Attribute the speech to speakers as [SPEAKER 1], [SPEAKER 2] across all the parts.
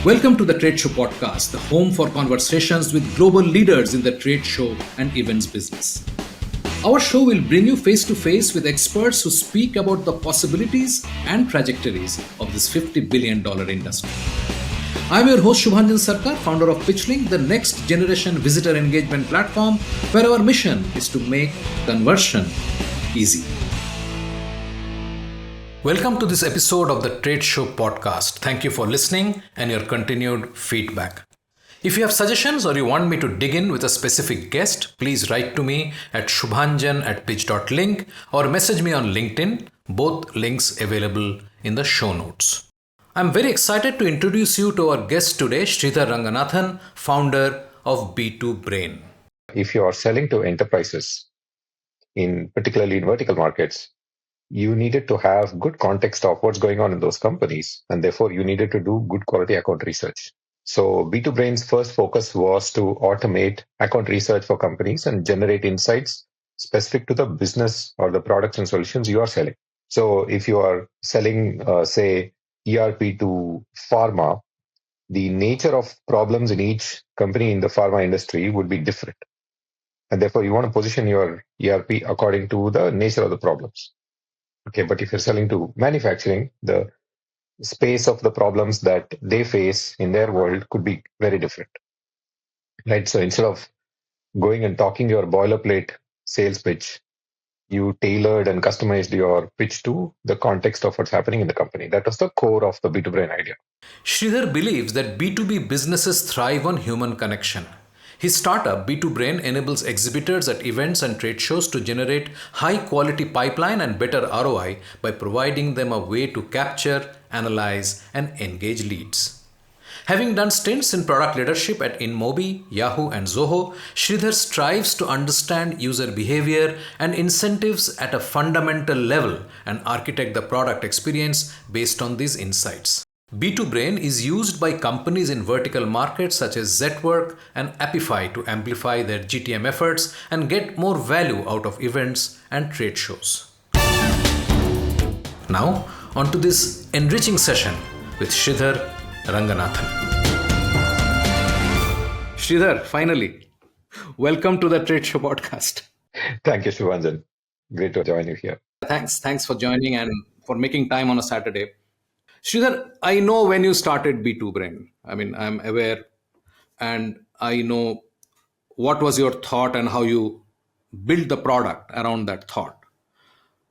[SPEAKER 1] Welcome to the Trade Show podcast, the home for conversations with global leaders in the trade show and events business. Our show will bring you face to face with experts who speak about the possibilities and trajectories of this $50 billion industry. I'm your host Shubhanjan Sarkar, founder of PitchLink, the next generation visitor engagement platform where our mission is to make conversion easy. Welcome to this episode of the Trade Show podcast. Thank you for listening and your continued feedback. If you have suggestions or you want me to dig in with a specific guest, please write to me at shubhanjan@pitch.link or message me on LinkedIn, both links available in the show notes. I'm very excited to introduce you to our guest today, Sridhar Ranganathan, founder of B2Brain.
[SPEAKER 2] If you are selling to enterprises, particularly in vertical markets, you needed to have good context of what's going on in those companies, and therefore you needed to do good quality account research. So B2Brain's first focus was to automate account research for companies and generate insights specific to the business or the products and solutions you are selling. So if you are selling, say, ERP to pharma, the nature of problems in each company in the pharma industry would be different. And therefore you want to position your ERP according to the nature of the problems. Okay, but if you're selling to manufacturing, the space of the problems that they face in their world could be very different, right? So instead of going and talking your boilerplate sales pitch, you tailored and customized your pitch to the context of what's happening in the company. That was the core of the B2Brain idea.
[SPEAKER 1] Sridhar believes that B2B businesses thrive on human connection. His startup, B2Brain, enables exhibitors at events and trade shows to generate high-quality pipeline and better ROI by providing them a way to capture, analyze, and engage leads. Having done stints in product leadership at InMobi, Yahoo and Zoho, Sridhar strives to understand user behavior and incentives at a fundamental level and architect the product experience based on these insights. B2Brain is used by companies in vertical markets such as Zetwerk and Appify to amplify their GTM efforts and get more value out of events and trade shows. Now, on to this enriching session with Sridhar Ranganathan. Sridhar, finally, welcome to the Trade Show podcast.
[SPEAKER 2] Thank you, Shubhanjan. Great to join you here.
[SPEAKER 1] Thanks for joining and for making time on a Saturday. Sridhar, I know when you started B2Brain. I mean, I'm aware and I know what was your thought and how you built the product around that thought.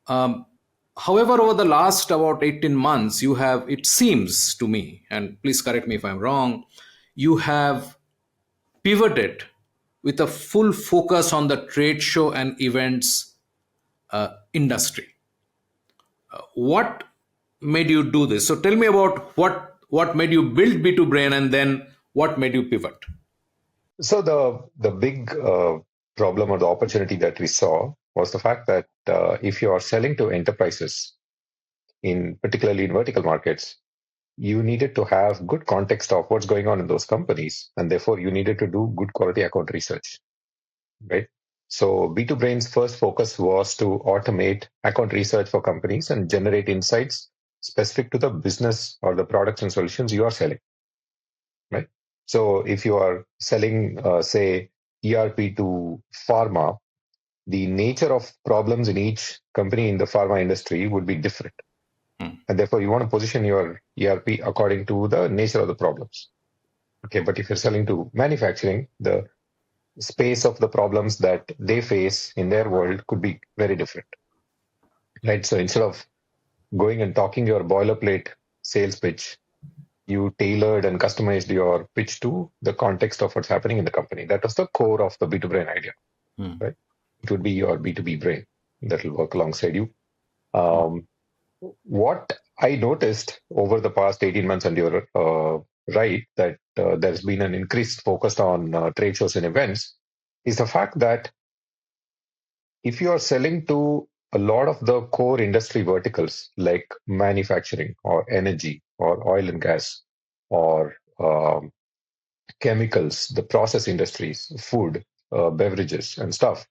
[SPEAKER 1] However, over the last about 18 months, you have, it seems to me, and please correct me if I'm wrong, you have pivoted with a full focus on the trade show and events industry. What made you do this? So tell me about what made you build B2Brain and then what made you pivot?
[SPEAKER 2] So the big problem or the opportunity that we saw was the fact that if you are selling to enterprises, particularly in vertical markets, you needed to have good context of what's going on in those companies, and therefore you needed to do good quality account research, right? So B2Brain's first focus was to automate account research for companies and generate insights specific to the business or the products and solutions you are selling, right? So if you are selling, say, ERP to pharma, the nature of problems in each company in the pharma industry would be different. And therefore you want to position your ERP according to the nature of the problems. Okay, but if you're selling to manufacturing, the space of the problems that they face in their world could be very different, right? So instead of going and talking your boilerplate sales pitch, you tailored and customized your pitch to the context of what's happening in the company. That was the core of the B2Brain idea, right? It would be your B2B brain that will work alongside you. What I noticed over the past 18 months, and you're right, that there's been an increased focus on trade shows and events, is the fact that if you are selling to a lot of the core industry verticals like manufacturing or energy or oil and gas or chemicals, the process industries, food, beverages and stuff,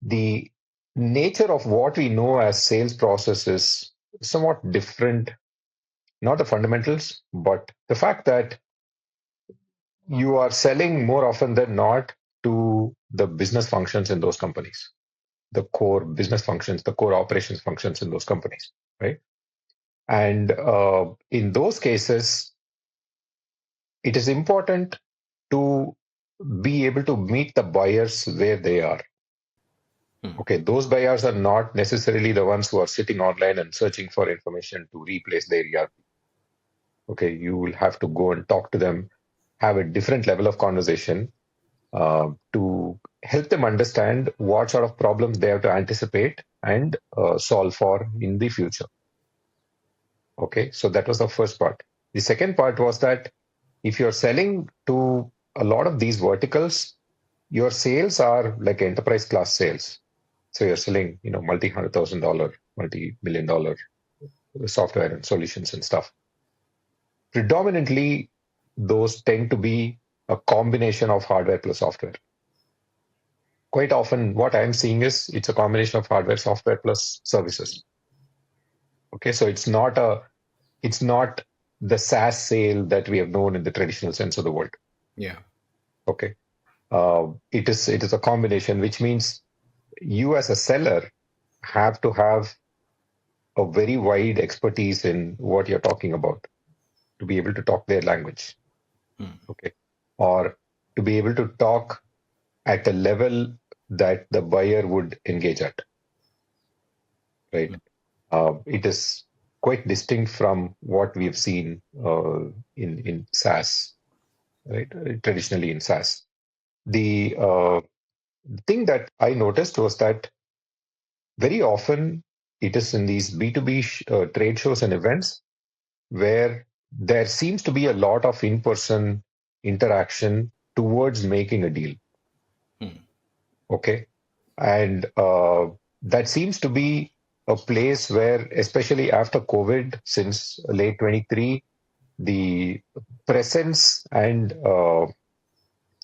[SPEAKER 2] the nature of what we know as sales process is somewhat different. Not the fundamentals, but the fact that you are selling more often than not to the business functions in those companies, the core business functions, the core operations functions in those companies, right? And in those cases, it is important to be able to meet the buyers where they are. Okay, those buyers are not necessarily the ones who are sitting online and searching for information to replace their ERP. Okay, you will have to go and talk to them, have a different level of conversation to help them understand what sort of problems they have to anticipate and solve for in the future. Okay, so that was the first part. The second part was that if you're selling to a lot of these verticals, your sales are like enterprise class sales. So you're selling, multi-$100,000, multi-million dollar software and solutions and stuff. Predominantly, those tend to be a combination of hardware plus software. Quite often, what I'm seeing is it's a combination of hardware, software plus services. Okay, so it's not the SaaS sale that we have known in the traditional sense of the word.
[SPEAKER 1] Yeah.
[SPEAKER 2] Okay, it is a combination, which means you as a seller have to have a very wide expertise in what you're talking about to be able to talk their language. Okay, or to be able to talk at a level that the buyer would engage at. Right, it is quite distinct from what we have seen in SaaS, right? Traditionally in SaaS. The thing that I noticed was that very often it is in these B2B trade shows and events where there seems to be a lot of in-person interaction towards making a deal. Okay. And that seems to be a place where, especially after COVID, since late 23, the presence and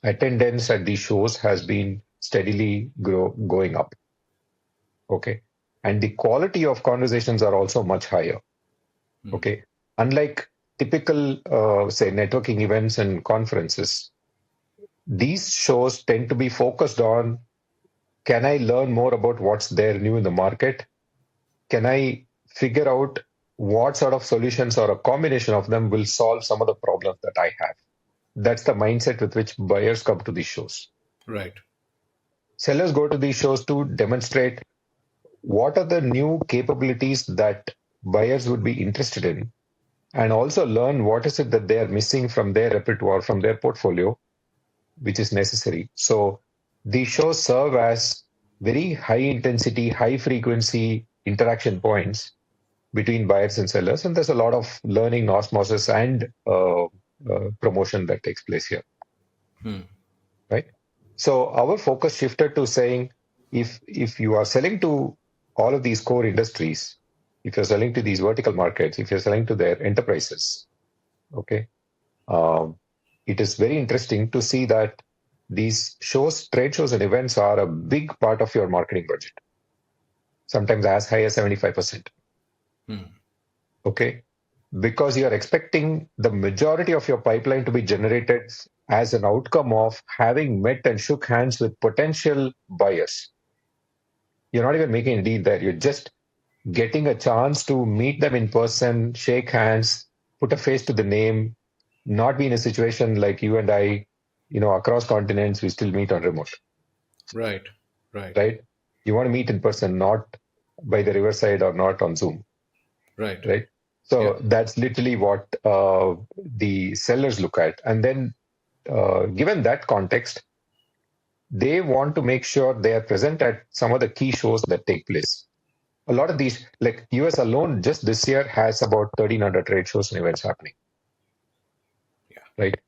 [SPEAKER 2] attendance at these shows has been steadily going up. Okay. And the quality of conversations are also much higher. Okay. Unlike typical, say, networking events and conferences, these shows tend to be focused on, can I learn more about what's there new in the market? Can I figure out what sort of solutions or a combination of them will solve some of the problems that I have? That's the mindset with which buyers come to these shows.
[SPEAKER 1] Right.
[SPEAKER 2] Sellers go to these shows to demonstrate what are the new capabilities that buyers would be interested in, and also learn what is it that they are missing from their repertoire, from their portfolio, which is necessary. So these shows serve as very high intensity, high frequency interaction points between buyers and sellers. And there's a lot of learning, osmosis, and promotion that takes place here. Right. So our focus shifted to saying, if you are selling to all of these core industries, if you're selling to these vertical markets, if you're selling to their enterprises, okay, it is very interesting to see that these shows, trade shows and events are a big part of your marketing budget, sometimes as high as 75%. Okay, because you're expecting the majority of your pipeline to be generated as an outcome of having met and shook hands with potential buyers. You're not even making a deal there. You're just getting a chance to meet them in person, shake hands, put a face to the name, not be in a situation like you and I, across continents, we still meet on remote.
[SPEAKER 1] Right. Right.
[SPEAKER 2] Right? You want to meet in person, not by the riverside or not on Zoom.
[SPEAKER 1] Right.
[SPEAKER 2] Right? So that's literally what the sellers look at. And then, given that context, they want to make sure they are present at some of the key shows that take place. A lot of these, like US alone, just this year has about 1,300 trade shows and events happening. Right?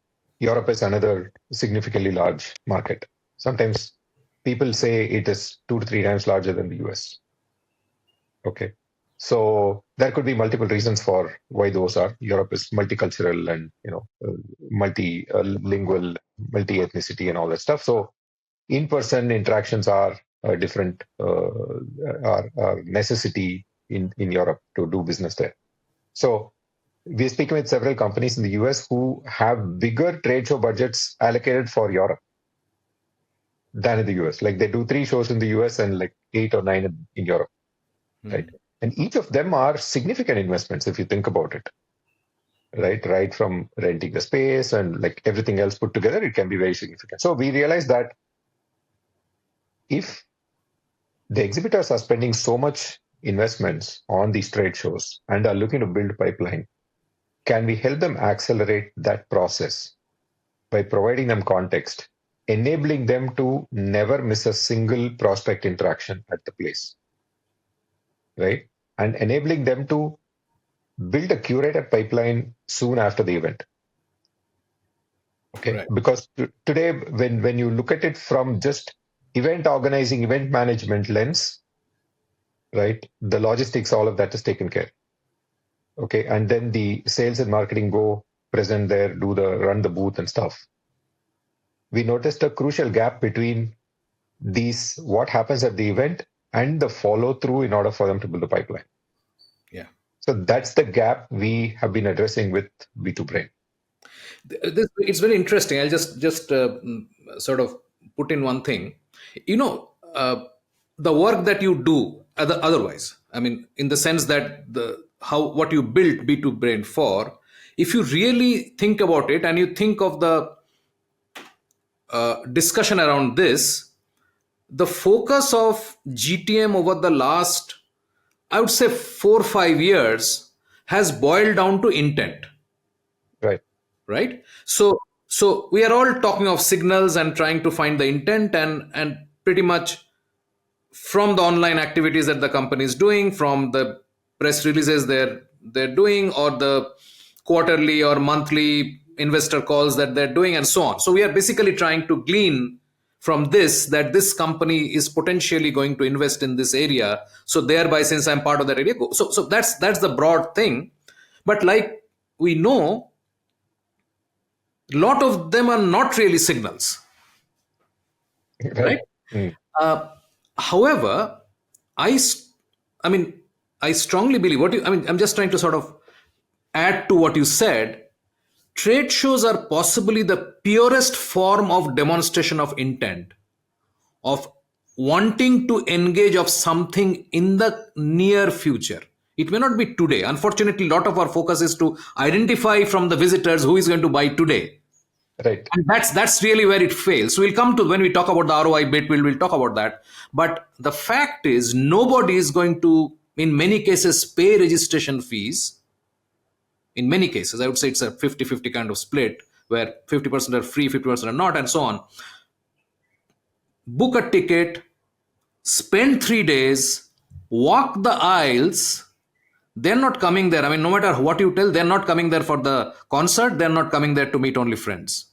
[SPEAKER 2] Europe is another significantly large market. Sometimes people say it is 2 to 3 times larger than the US. Okay. So there could be multiple reasons for why those are. Europe is multicultural and multilingual, multi-ethnicity, and all that stuff. So in-person interactions are different, are necessity in Europe to do business there. So we're speaking with several companies in the US who have bigger trade show budgets allocated for Europe than in the US. Like they do 3 shows in the US and like 8 or 9 in Europe, right? And each of them are significant investments if you think about it, right? Right from renting the space and like everything else put together, it can be very significant. So we realized that if the exhibitors are spending so much investments on these trade shows and are looking to build pipeline, can we help them accelerate that process by providing them context, enabling them to never miss a single prospect interaction at the place, right? And enabling them to build a curated pipeline soon after the event. Okay,
[SPEAKER 1] Right.
[SPEAKER 2] because today, when you look at it from just event organizing, event management lens, right, the logistics, all of that is taken care. Okay, and then the sales and marketing go present there, run the booth and stuff. We noticed a crucial gap between these, what happens at the event and the follow through in order for them to build the pipeline.
[SPEAKER 1] Yeah.
[SPEAKER 2] So that's the gap we have been addressing with B2Brain.
[SPEAKER 1] It's very interesting. I'll just sort of put in one thing. The work that you do otherwise, I mean, in the sense that what you built B2Brain for, if you really think about it and you think of the discussion around this, the focus of GTM over the last, I would say 4 or 5 years has boiled down to intent. Right. So we are all talking of signals and trying to find the intent, and pretty much from the online activities that the company is doing, from the press releases they're doing, or the quarterly or monthly investor calls that they're doing, and so on. So we are basically trying to glean from this that this company is potentially going to invest in this area. So thereby, since I'm part of that area, so that's the broad thing. But like we know, a lot of them are not really signals, right? However, I mean, I strongly believe I'm just trying to sort of add to what you said. Trade shows are possibly the purest form of demonstration of intent, of wanting to engage of something in the near future. It may not be today. Unfortunately, a lot of our focus is to identify from the visitors who is going to buy today.
[SPEAKER 2] Right.
[SPEAKER 1] And that's really where it fails. So we'll come to, when we talk about the ROI bit, we'll talk about that. But the fact is, nobody is going to, in many cases, pay registration fees. In many cases, I would say it's a 50-50 kind of split, where 50% are free, 50% are not, and so on. Book a ticket, spend 3 days, walk the aisles. They're not coming there. I mean, no matter what you tell, they're not coming there for the concert. They're not coming there to meet only friends.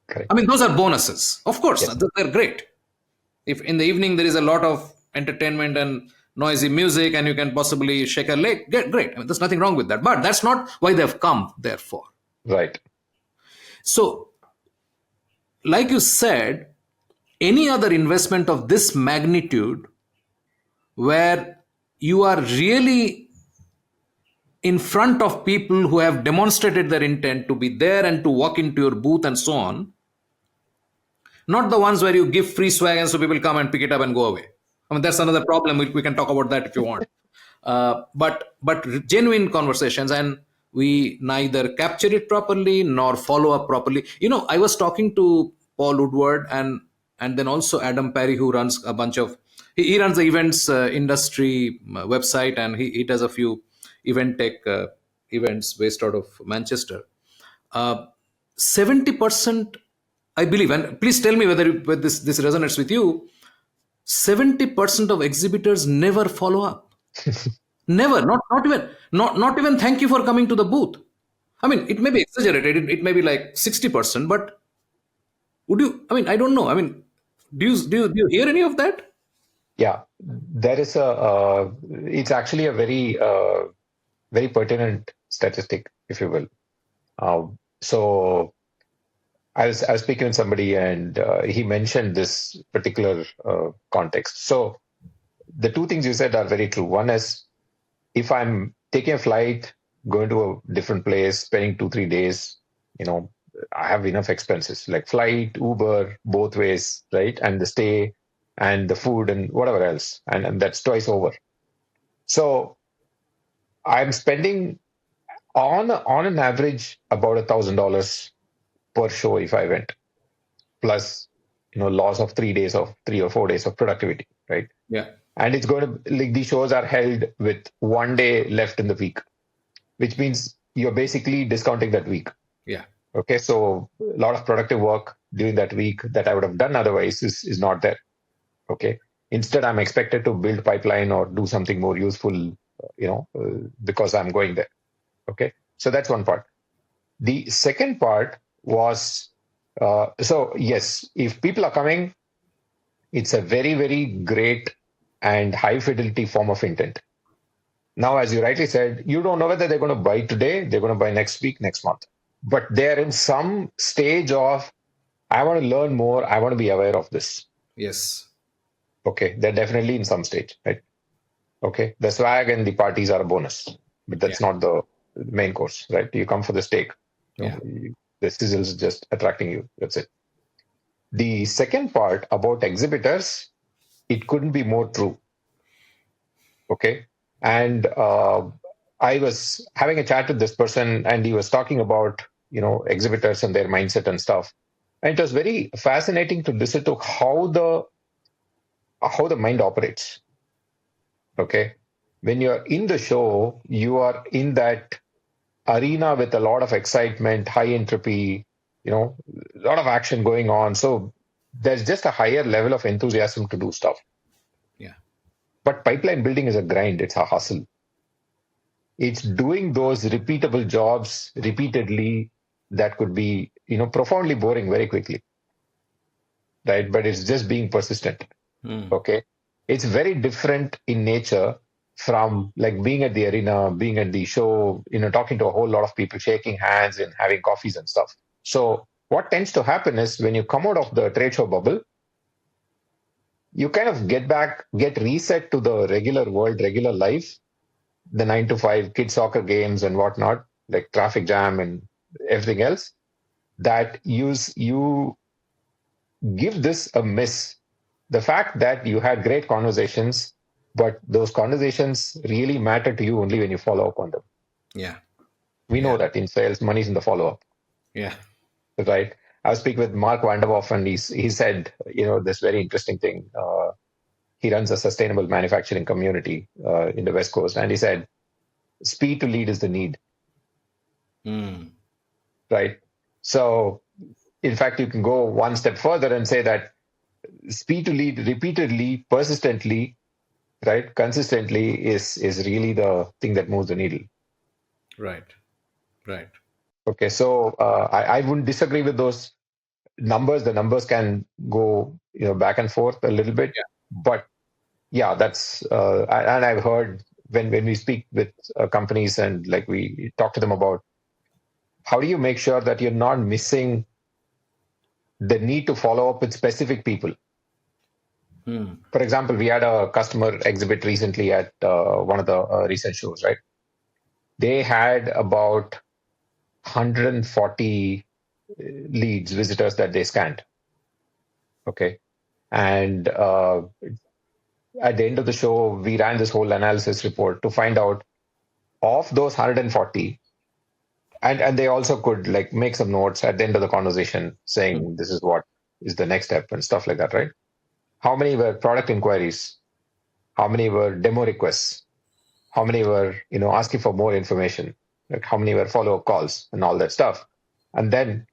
[SPEAKER 2] Correct.
[SPEAKER 1] I mean, those are bonuses. Of course,
[SPEAKER 2] yes.
[SPEAKER 1] They're great. If in the evening there is a lot of entertainment and noisy music and you can possibly shake a leg, great. I mean, there's nothing wrong with that. But that's not why they've come, therefore.
[SPEAKER 2] Right.
[SPEAKER 1] So, like you said, any other investment of this magnitude where you are really in front of people who have demonstrated their intent to be there and to walk into your booth and so on, not the ones where you give free swag and so people come and pick it up and go away. I mean, that's another problem. We can talk about that if you want. But genuine conversations, and we neither capture it properly nor follow up properly. I was talking to Paul Woodward and then also Adam Perry, who runs a bunch of, he runs the events industry website, and he does a few event tech events based out of Manchester. 70%, I believe, and please tell me whether this resonates with you, 70% of exhibitors never follow up. Never, not even thank you for coming to the booth. I mean, it may be exaggerated. It may be like 60%, but would you? I mean, I don't know. I mean, do you hear any of that?
[SPEAKER 2] Yeah, there is it's actually a very very pertinent statistic, if you will. So I was speaking with somebody, and he mentioned this particular context. So the two things you said are very true. One is, if I'm taking a flight going to a different place, spending 2, 3 days, I have enough expenses like flight, Uber, both ways, right? And the stay and the food and whatever else. And that's twice over. So I'm spending on an average about $1,000 per show if I went, plus loss of 3 days of 3 or 4 days of productivity, right?
[SPEAKER 1] Yeah.
[SPEAKER 2] And it's going to, like, these shows are held with one day left in the week, which means you're basically discounting that week.
[SPEAKER 1] Yeah.
[SPEAKER 2] Okay, so a lot of productive work during that week that I would have done otherwise is not there. Okay, instead I'm expected to build pipeline or do something more useful, because I'm going there. Okay, so that's one part. The second part was, so yes, if people are coming, it's a very, very great and high fidelity form of intent. Now, as you rightly said, you don't know whether they're going to buy today, they're going to buy next week, next month, but they're in some stage of, I want to learn more, I want to be aware of this.
[SPEAKER 1] Yes.
[SPEAKER 2] Okay, they're definitely in some stage, right? Okay, the swag and the parties are a bonus, but that's not the main course, right? You come for the steak. The sizzle is just attracting you. That's it. The second part about exhibitors, it couldn't be more true. Okay, and I was having a chat with this person, and he was talking about exhibitors and their mindset and stuff, and it was very fascinating to listen to how the mind operates. Okay, when you're in the show, you are in that arena with a lot of excitement, high entropy, a lot of action going on. So there's just a higher level of enthusiasm to do stuff.
[SPEAKER 1] Yeah.
[SPEAKER 2] But pipeline building is a grind. It's a hustle. It's doing those repeatable jobs repeatedly that could be, profoundly boring very quickly. Right. But it's just being persistent. Okay. It's very different in nature from like being at the arena, being at the show, talking to a whole lot of people, shaking hands and having coffees and stuff. So what tends to happen is when you come out of the trade show bubble, you kind of get reset to the regular world, regular life, the 9 to 5 kid soccer games and whatnot, like traffic jam and everything else, that you give this a miss. The fact that you had great conversations, but those conversations really matter to you only when you follow up on them.
[SPEAKER 1] Yeah.
[SPEAKER 2] We know that in sales, money's in the follow up.
[SPEAKER 1] Yeah.
[SPEAKER 2] Right. I was speaking with Mark Vanderhoff, and he said, this very interesting thing. He runs a sustainable manufacturing community in the West Coast, and he said, speed to lead is the need. Right. So, in fact, you can go one step further and say that speed to lead repeatedly, persistently, right, consistently is really the thing that moves the needle.
[SPEAKER 1] Right.
[SPEAKER 2] Okay, so I wouldn't disagree with those numbers. The numbers can go back and forth a little bit, but yeah, that's and I've heard when we speak with companies and like we talk to them about how do you make sure that you're not missing the need to follow up with specific people. For example, we had a customer exhibit recently at one of the recent shows, right? They had about 140 leads, visitors that they scanned. Okay. And at the end of the show, we ran this whole analysis report to find out of those 140, and they also could like make some notes at the end of the conversation saying this is what is the next step and stuff like that, right? How many were product inquiries? How many were demo requests? How many were, asking for more information? Like how many were follow-up calls and all that stuff? And then,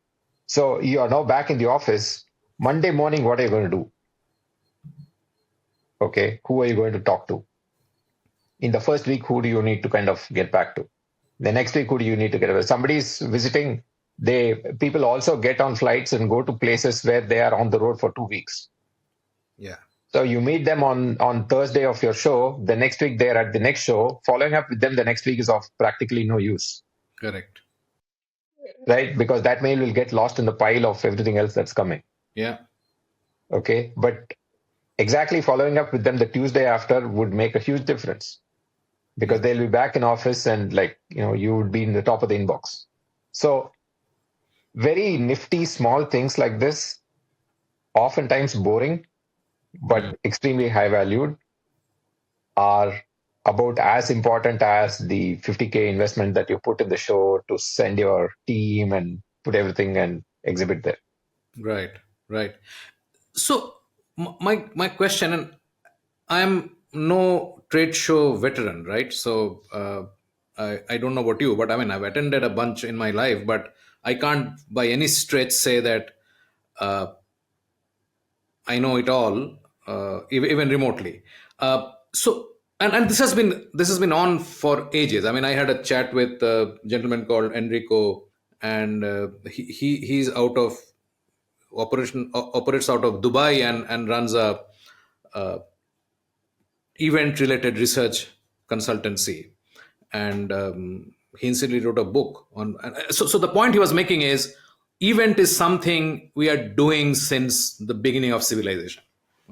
[SPEAKER 2] so you are now back in the office. Monday morning, what are you going to do? Okay, who are you going to talk to? In the first week, who do you need to kind of get back to? The next week, who do you need to get away? Somebody's visiting. People also get on flights and go to places where they are on the road for 2 weeks.
[SPEAKER 1] Yeah.
[SPEAKER 2] So you meet them on Thursday of your show. The next week they're at the next show. Following up with them the next week is of practically no use.
[SPEAKER 1] Correct.
[SPEAKER 2] Right? Because that mail will get lost in the pile of everything else that's coming.
[SPEAKER 1] Yeah.
[SPEAKER 2] Okay. But exactly following up with them the Tuesday after would make a huge difference. because they'll be back in office and you would be in the top of the inbox. So very nifty small things like this, oftentimes boring, but extremely high valued, are about as important as the 50K investment that you put in the show to send your team and put everything and exhibit there.
[SPEAKER 1] Right, right. So my question, and I'm no trade show veteran, right? So I don't know about you, but I mean I've attended a bunch in my life, but I can't by any stretch say that uh, I know it all, even remotely. So and this has been on for ages. I mean, I had a chat with a gentleman called Enrico, and he's out of operates out of Dubai, and runs a event related research consultancy, and he incidentally wrote a book on. So the point he was making is, event is something we are doing since the beginning of civilization.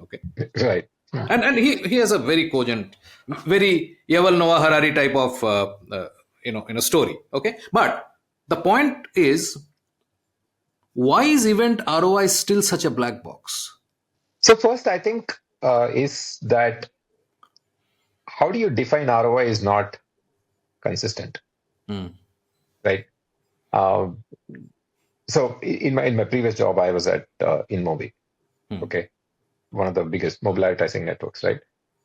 [SPEAKER 1] Okay,
[SPEAKER 2] Right.
[SPEAKER 1] and he has a very cogent, very Yuval Noah Harari type of story. Okay, but the point is, why is event ROI still such a black box?
[SPEAKER 2] So first, I think is that how do you define ROI is not consistent,
[SPEAKER 1] Hmm.
[SPEAKER 2] right? Um, so in my previous job, I was at InMobi,
[SPEAKER 1] Hmm.
[SPEAKER 2] okay, one of the biggest mobile advertising networks, right?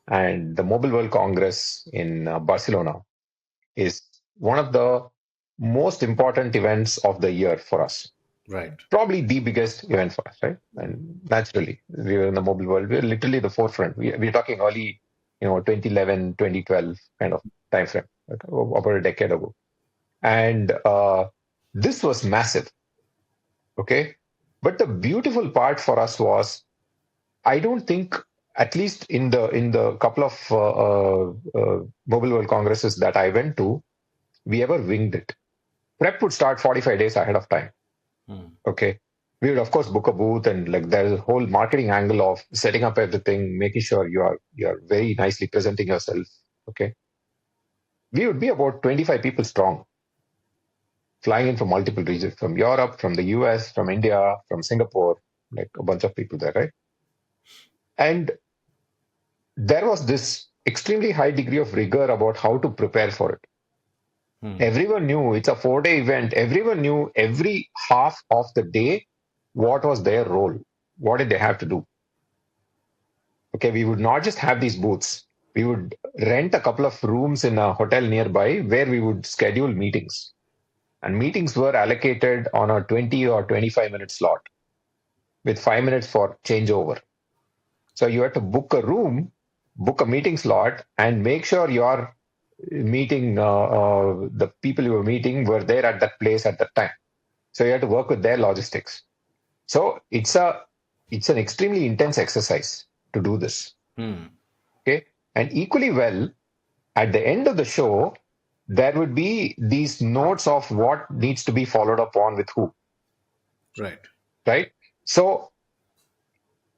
[SPEAKER 2] And the Mobile World Congress in Barcelona is one of the most important events of the year for us.
[SPEAKER 1] Right.
[SPEAKER 2] Probably the biggest event for us, right? And naturally, we were in the mobile world. We're literally the forefront. We're talking early, 2011, 2012 kind of time frame, like about a decade ago. And this was massive, okay? But the beautiful part for us was, I don't think, at least in the couple of mobile world congresses that I went to, we ever winged it. Prep would start 45 days ahead of time.
[SPEAKER 1] Hmm.
[SPEAKER 2] Okay. We would of course book a booth, and like there's a whole marketing angle of setting up everything, making sure you are very nicely presenting yourself. Okay. We would be about 25 people strong, flying in from multiple regions, from Europe, from the US, from India, from Singapore, like a bunch of people there, right? And there was this extremely high degree of rigor about how to prepare for it.
[SPEAKER 1] Hmm.
[SPEAKER 2] Everyone knew it's a 4-day event. Everyone knew every half of the day what was their role, what did they have to do. Okay, we would not just have these booths. We would rent a couple of rooms in a hotel nearby where we would schedule meetings. And meetings were allocated on a 20 or 25-minute slot with 5 minutes for changeover. So you had to book a room, book a meeting slot, and make sure your meeting, the people you were meeting were there at that place at that time. So you had to work with their logistics. So it's an extremely intense exercise to do this.
[SPEAKER 1] Hmm.
[SPEAKER 2] Okay. And equally well, at the end of the show, there would be these notes of what needs to be followed up on with who,
[SPEAKER 1] Right.
[SPEAKER 2] right? So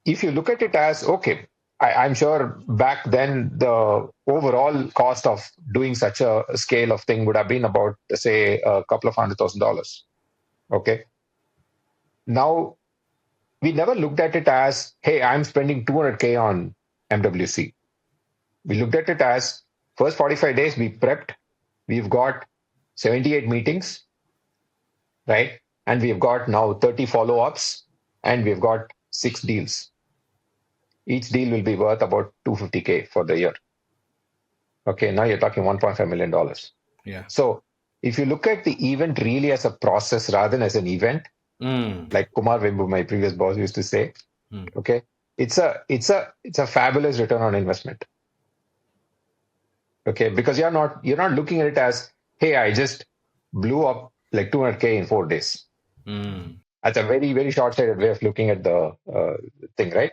[SPEAKER 2] if you look at it as, okay, I'm sure back then the overall cost of doing such a scale of thing would have been about, say, a couple of $100,000. Okay. Now, we never looked at it as, hey, I'm spending 200K on MWC. We looked at it as, first 45 days we prepped, we've got 78 meetings, right? And we've got now 30 follow-ups, and we've got 6 deals. Each deal will be worth about 250K for the year. Okay, now you're talking $1.5 million.
[SPEAKER 1] Yeah.
[SPEAKER 2] So if you look at the event really as a process rather than as an event,
[SPEAKER 1] Hmm.
[SPEAKER 2] like Kumar Vembu, my previous boss, used to say,
[SPEAKER 1] Hmm.
[SPEAKER 2] okay, it's a fabulous return on investment. Okay, because you're not looking at it as, hey, I just blew up like 200K in 4 days.
[SPEAKER 1] Hmm.
[SPEAKER 2] That's a very, very short-sighted way of looking at the thing, right?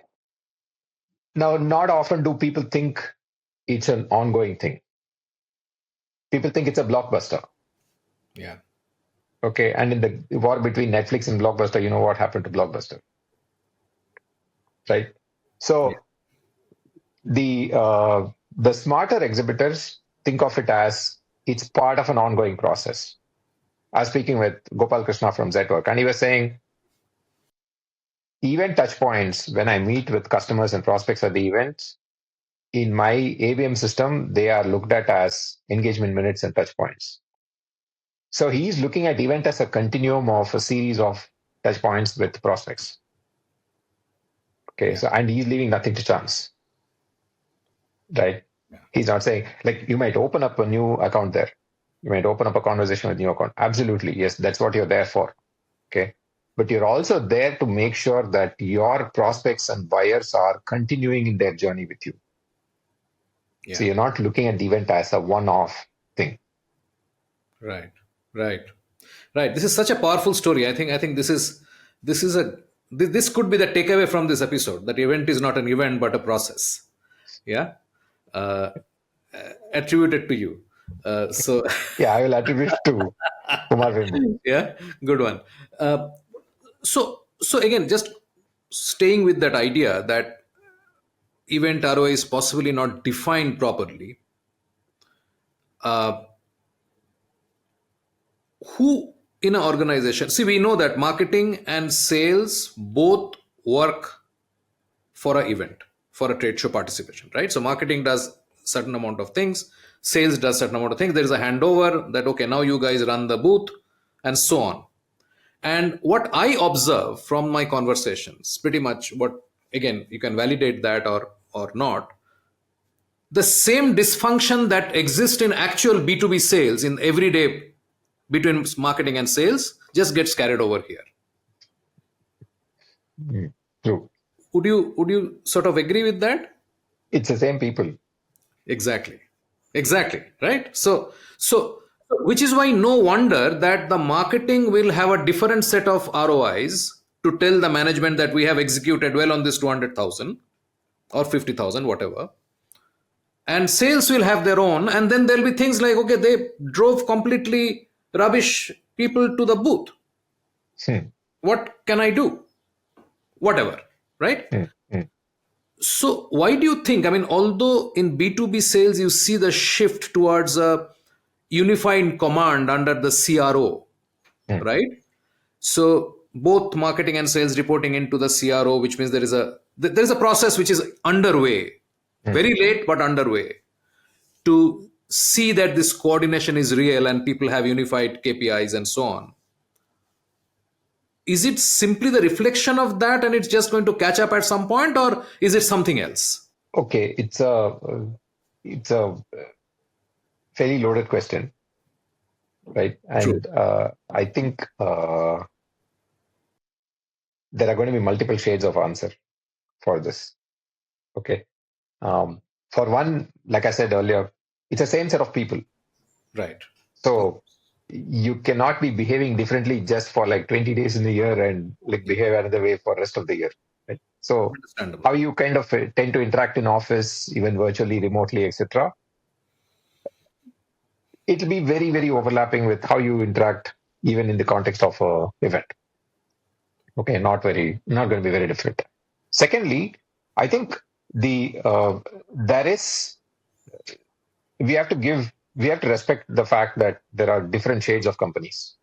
[SPEAKER 2] Now, not often do people think it's an ongoing thing. People think it's a blockbuster.
[SPEAKER 1] Yeah.
[SPEAKER 2] Okay, and in the war between Netflix and Blockbuster, you know what happened to Blockbuster, right?
[SPEAKER 1] Yeah.
[SPEAKER 2] So the smarter exhibitors think of it as it's part of an ongoing process. I was speaking with Gopal Krishna from Zetwerk, and he was saying event touch points, when I meet with customers and prospects at the events, in my ABM system, they are looked at as engagement minutes and touch points. So he's looking at event as a continuum of a series of touch points with prospects. Okay, so and he's leaving nothing to chance, right?
[SPEAKER 1] Yeah.
[SPEAKER 2] He's not saying, like, you might open up a new account there. You might open up a conversation with new account. Absolutely, yes, that's what you're there for. Okay, but you're also there to make sure that your prospects and buyers are continuing in their journey with you.
[SPEAKER 1] Yeah.
[SPEAKER 2] So you're not looking at the event as a one-off thing.
[SPEAKER 1] Right. Right. Right. This is such a powerful story. I think this could be the takeaway from this episode. That event is not an event but a process. Yeah. Uh, Attributed to you. So
[SPEAKER 2] Yeah, I will attribute to Kumar Vembu.
[SPEAKER 1] yeah, good one. So again, just staying with that idea that event ROI is possibly not defined properly. Who in an organization, see, we know that marketing and sales both work for an event, for a trade show participation, right? So marketing does certain amount of things, sales does certain amount of things. There is a handover that, okay, now you guys run the booth, and so on. And what I observe from my conversations, pretty much what, again, you can validate that or not, the same dysfunction that exists in actual B2B sales in everyday between marketing and sales just gets carried over here.
[SPEAKER 2] True.
[SPEAKER 1] Would you sort of agree with that?
[SPEAKER 2] It's the same people.
[SPEAKER 1] Exactly, right? So which is why no wonder that the marketing will have a different set of ROIs to tell the management that we have executed well on this 200,000 or 50,000, whatever. And sales will have their own, and then there'll be things like, okay, they drove completely rubbish people to the booth. What can I do? Whatever, right? So why do you think, I mean, although in B2B sales you see the shift towards a unified command under the CRO, right? So both marketing and sales reporting into the CRO, which means there is a process which is underway, very late but underway, to see that this coordination is real and people have unified KPIs and so on. Is it simply the reflection of that and it's just going to catch up at some point, or is it something else?
[SPEAKER 2] Okay, it's a fairly loaded question, right?
[SPEAKER 1] True.
[SPEAKER 2] And I think there are going to be multiple shades of answer for this. Okay. For one, like I said earlier, it's the same set of people.
[SPEAKER 1] Right.
[SPEAKER 2] So you cannot be behaving differently just for like 20 days in the year and like behave another way for the rest of the year. Right? So how you kind of tend to interact in office, even virtually, remotely, etc. It'll be very, very overlapping with how you interact even in the context of a event. Okay, not going to be very different. Secondly, I think there is we have to respect the fact that there are different shades of companies,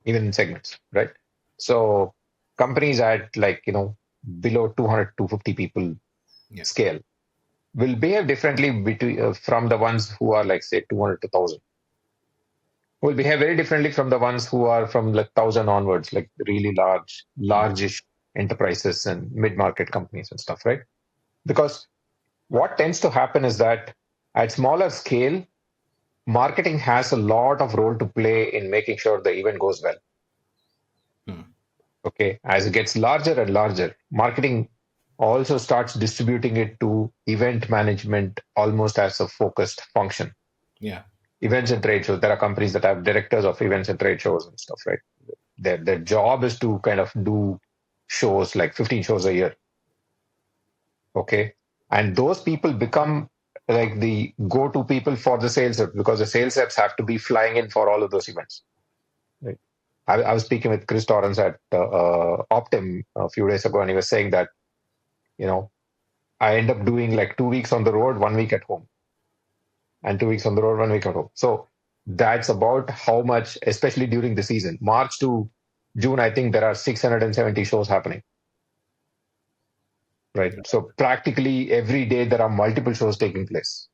[SPEAKER 2] even in segments, right? So companies at like, below 200, 250 people scale will behave differently between from the ones who are like, say, 200 to 1,000. Will behave very differently from the ones who are from like 1,000 onwards, like really largish enterprises and mid-market companies and stuff, right? Because what tends to happen is that at smaller scale, marketing has a lot of role to play in making sure the event goes well. Okay, as it gets larger and larger, marketing also starts distributing it to event management almost as a focused function.
[SPEAKER 1] Yeah.
[SPEAKER 2] Events and trade shows. There are companies that have directors of events and trade shows and stuff, right? Their job is to kind of do shows, like 15 shows a year. Okay. And those people become like the go-to people for the sales reps, because the sales reps have to be flying in for all of those events. Right? I was speaking with Chris Torrance at Optim a few days ago, and he was saying that, I end up doing like 2 weeks on the road, 1 week at home. and 2 weeks on the road, 1 week at home. So that's about how much, especially during the season. March to June, I think there are 670 shows happening. Right. So practically every day there are multiple shows taking place.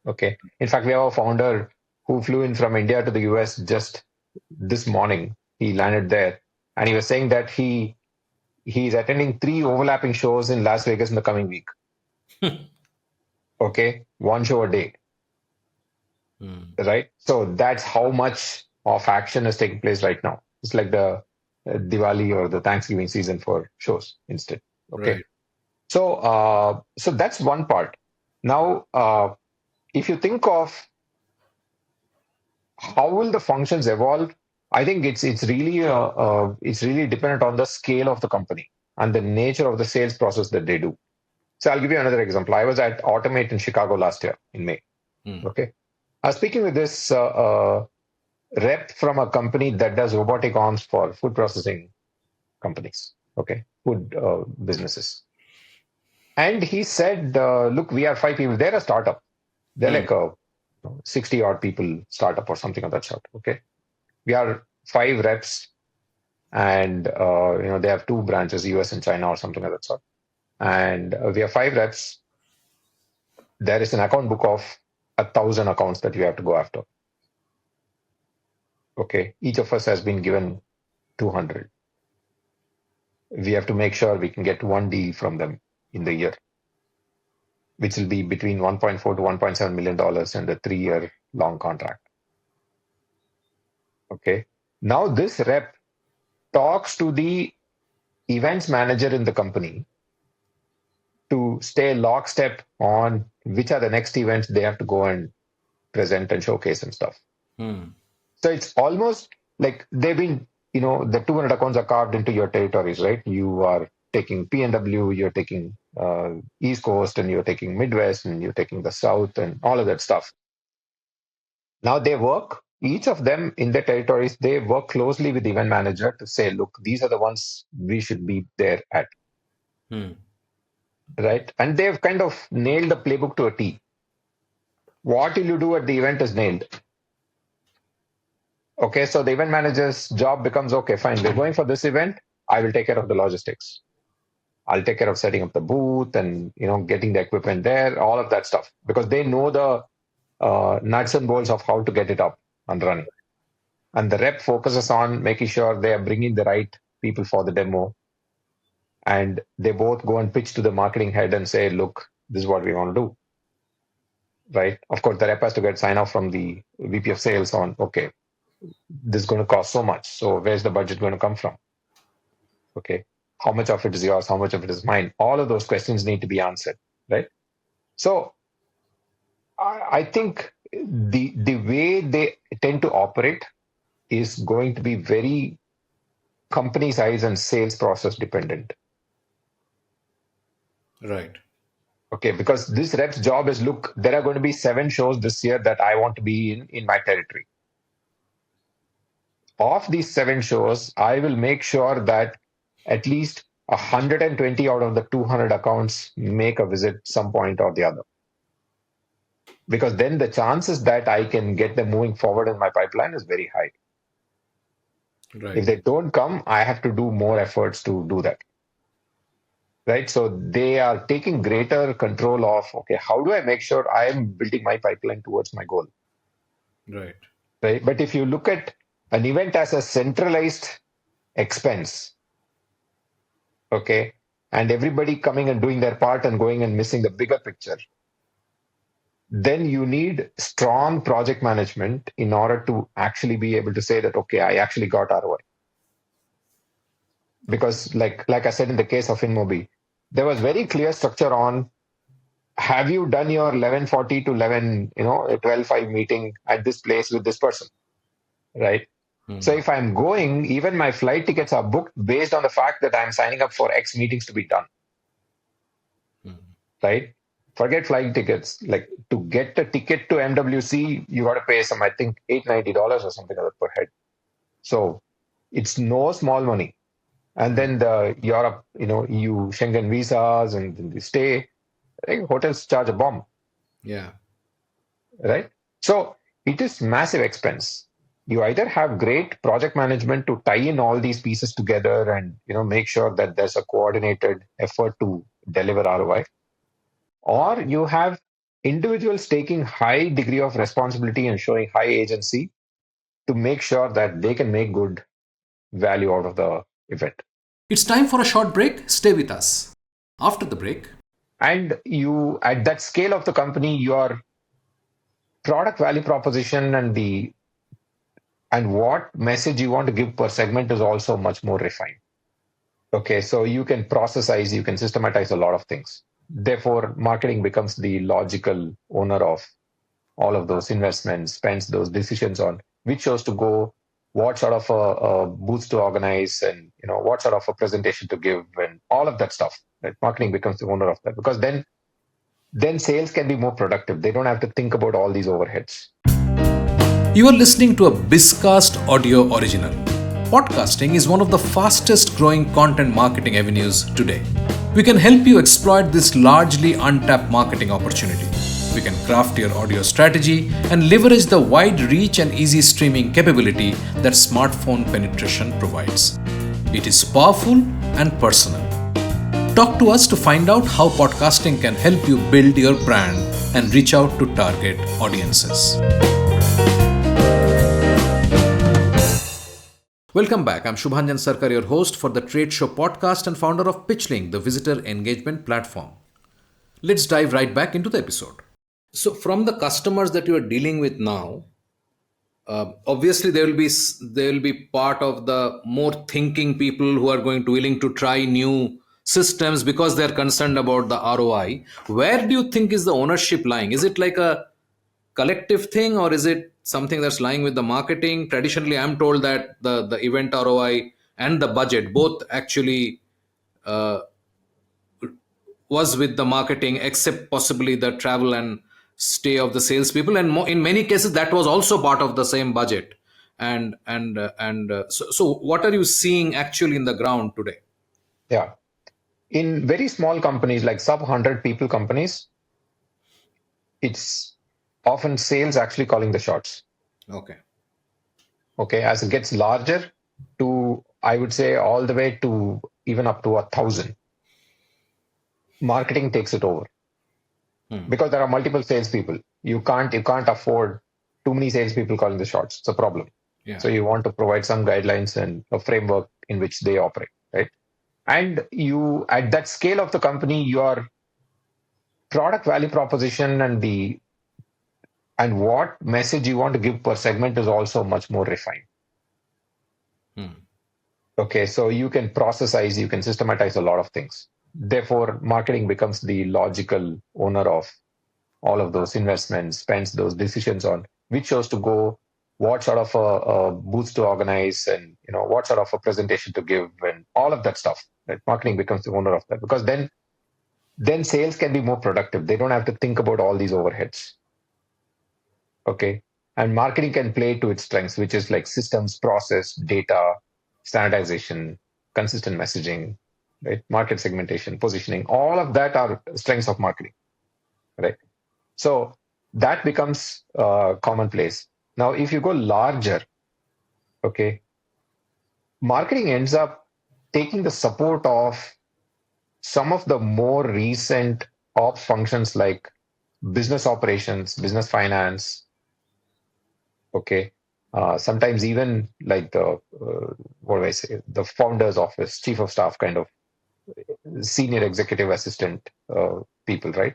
[SPEAKER 2] Okay. In fact, we have a founder who flew in from India to the US just this morning. He landed there and he was saying that he's attending 3 overlapping shows in Las Vegas in the coming week. Okay. One show a day. Right. So that's how much of action is taking place right now. It's like the Diwali or the Thanksgiving season for shows instead. Okay.
[SPEAKER 1] Right.
[SPEAKER 2] So that's one part. Now, if you think of how will the functions evolve, I think it's really dependent on the scale of the company and the nature of the sales process that they do. So I'll give you another example. I was at Automate in Chicago last year in May. Okay, I was speaking with this rep from a company that does robotic arms for food processing companies. Okay, food businesses, and he said, "Look, we are 5 people. They're a startup. They're like a 60 odd people startup or something of that sort. Okay, we are 5 reps, and they have 2 branches, US and China or something of that sort. And we have 5 reps. There is an account book of 1,000 accounts that we have to go after. Okay, each of us has been given 200. We have to make sure we can get 1 deal from them in the year, which will be between 1.4 to 1.7 million dollars and a 3-year long contract. Okay, now this rep talks to the events manager in the company to stay lockstep on which are the next events they have to go and present and showcase and stuff. So it's almost like they've been, the 200 accounts are carved into your territories, right? You are taking PNW, you're taking East Coast, and you're taking Midwest, and you're taking the South, and all of that stuff. Now they work, each of them in their territories, they work closely with the event manager to say, look, these are the ones we should be there at. Right? And they've kind of nailed the playbook to a T. What will you do at the event is nailed. Okay, so the event manager's job becomes, okay, fine, we're going for this event. I will take care of the logistics. I'll take care of setting up the booth and getting the equipment there, all of that stuff, because they know the nuts and bolts of how to get it up and running. And the rep focuses on making sure they are bringing the right people for the demo. And they both go and pitch to the marketing head and say, look, this is what we want to do. Right? Of course, the rep has to get sign off from the VP of sales on, okay, this is going to cost so much. So where's the budget going to come from? Okay. How much of it is yours? How much of it is mine? All of those questions need to be answered. Right? So I think the way they tend to operate is going to be very company size and sales process dependent.
[SPEAKER 1] Right.
[SPEAKER 2] Okay, because this rep's job is, look, there are going to be 7 shows this year that I want to be in my territory. Of these 7 shows, I will make sure that at least 120 out of the 200 accounts make a visit some point or the other. Because then the chances that I can get them moving forward in my pipeline is very high.
[SPEAKER 1] Right.
[SPEAKER 2] If they don't come, I have to do more efforts to do that. Right. So they are taking greater control of, okay, how do I make sure I am building my pipeline towards my goal?
[SPEAKER 1] Right.
[SPEAKER 2] Right. But if you look at an event as a centralized expense, okay, and everybody coming and doing their part and going and missing the bigger picture, then you need strong project management in order to actually be able to say that, okay, I actually got ROI. Because like I said, in the case of InMobi, there was very clear structure on, have you done your 11:40 to 12:05 meeting at this place with this person, right? So if I'm going, even my flight tickets are booked based on the fact that I'm signing up for X meetings to be done, right? Forget flight tickets. Like, to get a ticket to MWC, you got to pay some, I think, $890 or something like that per head. So it's no small money. And then the Europe, EU Schengen visas and the stay, I think hotels charge a bomb.
[SPEAKER 1] Yeah.
[SPEAKER 2] right? So it is massive expense. You either have great project management to tie in all these pieces together and make sure that there's a coordinated effort to deliver ROI, or you have individuals taking high degree of responsibility and showing high agency to make sure that they can make good value out of the event.
[SPEAKER 1] It's time for a short break. Stay with us. After the break,
[SPEAKER 2] And you, at that scale of the company, your product value proposition and what message you want to give per segment is also much more refined. Okay, so you can processize, you can systematize a lot of things. Therefore, marketing becomes the logical owner of all of those investments, spends those decisions on which shows to go, what sort of a booths to organize, and what sort of a presentation to give, and all of that stuff. Right? Marketing becomes the owner of that because then sales can be more productive. They don't have to think about all these overheads.
[SPEAKER 1] you are listening to a Bizcast audio original. Podcasting is one of the fastest growing content marketing avenues today. We can help you exploit this largely untapped marketing opportunity. We can craft your audio strategy and leverage the wide reach and easy streaming capability that smartphone penetration provides. It is powerful and personal. Talk to us to find out how podcasting can help you build your brand and reach out to target audiences. Welcome back. I'm Shubhanjan Sarkar, your host for the Trade Show podcast and founder of PitchLink, the visitor engagement platform. Let's dive right back into the episode. So, from the customers that you are dealing with now, obviously there will be part of the more thinking people who are going to willing to try new systems because they are concerned about the ROI. Where do you think is the ownership lying? Is it like a collective thing, or is it something that's lying with the marketing? Traditionally, I'm told that the event ROI and the budget both actually uh, was with the marketing, except possibly the travel and stay of the salespeople. And in many cases, that was also part of the same budget. So, what are you seeing actually in the ground today?
[SPEAKER 2] Yeah. In very small companies like sub 100 people companies, it's often sales actually calling the shots.
[SPEAKER 1] Okay.
[SPEAKER 2] Okay. As it gets larger to, I would say, all the way to even up to 1,000, marketing takes it over because there are multiple salespeople. You can't afford too many salespeople calling the shots. It's a problem.
[SPEAKER 1] Yeah.
[SPEAKER 2] So you want to provide some guidelines and a framework in which they operate, right? And you, at that scale of the company, your product value proposition and what message you want to give per segment is also much more refined. Okay, so you can processize, you can systematize a lot of things. Therefore, marketing becomes the logical owner of all of those investments, spends those decisions on which shows to go, what sort of a booths to organize, and what sort of a presentation to give, and all of that stuff. Right? Marketing becomes the owner of that because then sales can be more productive. They don't have to think about all these overheads. Okay. And marketing can play to its strengths, which is like systems, process, data, standardization, consistent messaging, right? Market segmentation, positioning, all of that are strengths of marketing, right? So that becomes commonplace. Now, if you go larger, okay, marketing ends up taking the support of some of the more recent ops functions like business operations, business finance, okay. Sometimes even like what do I say, the founder's office, chief of staff kind of senior executive assistant people, right?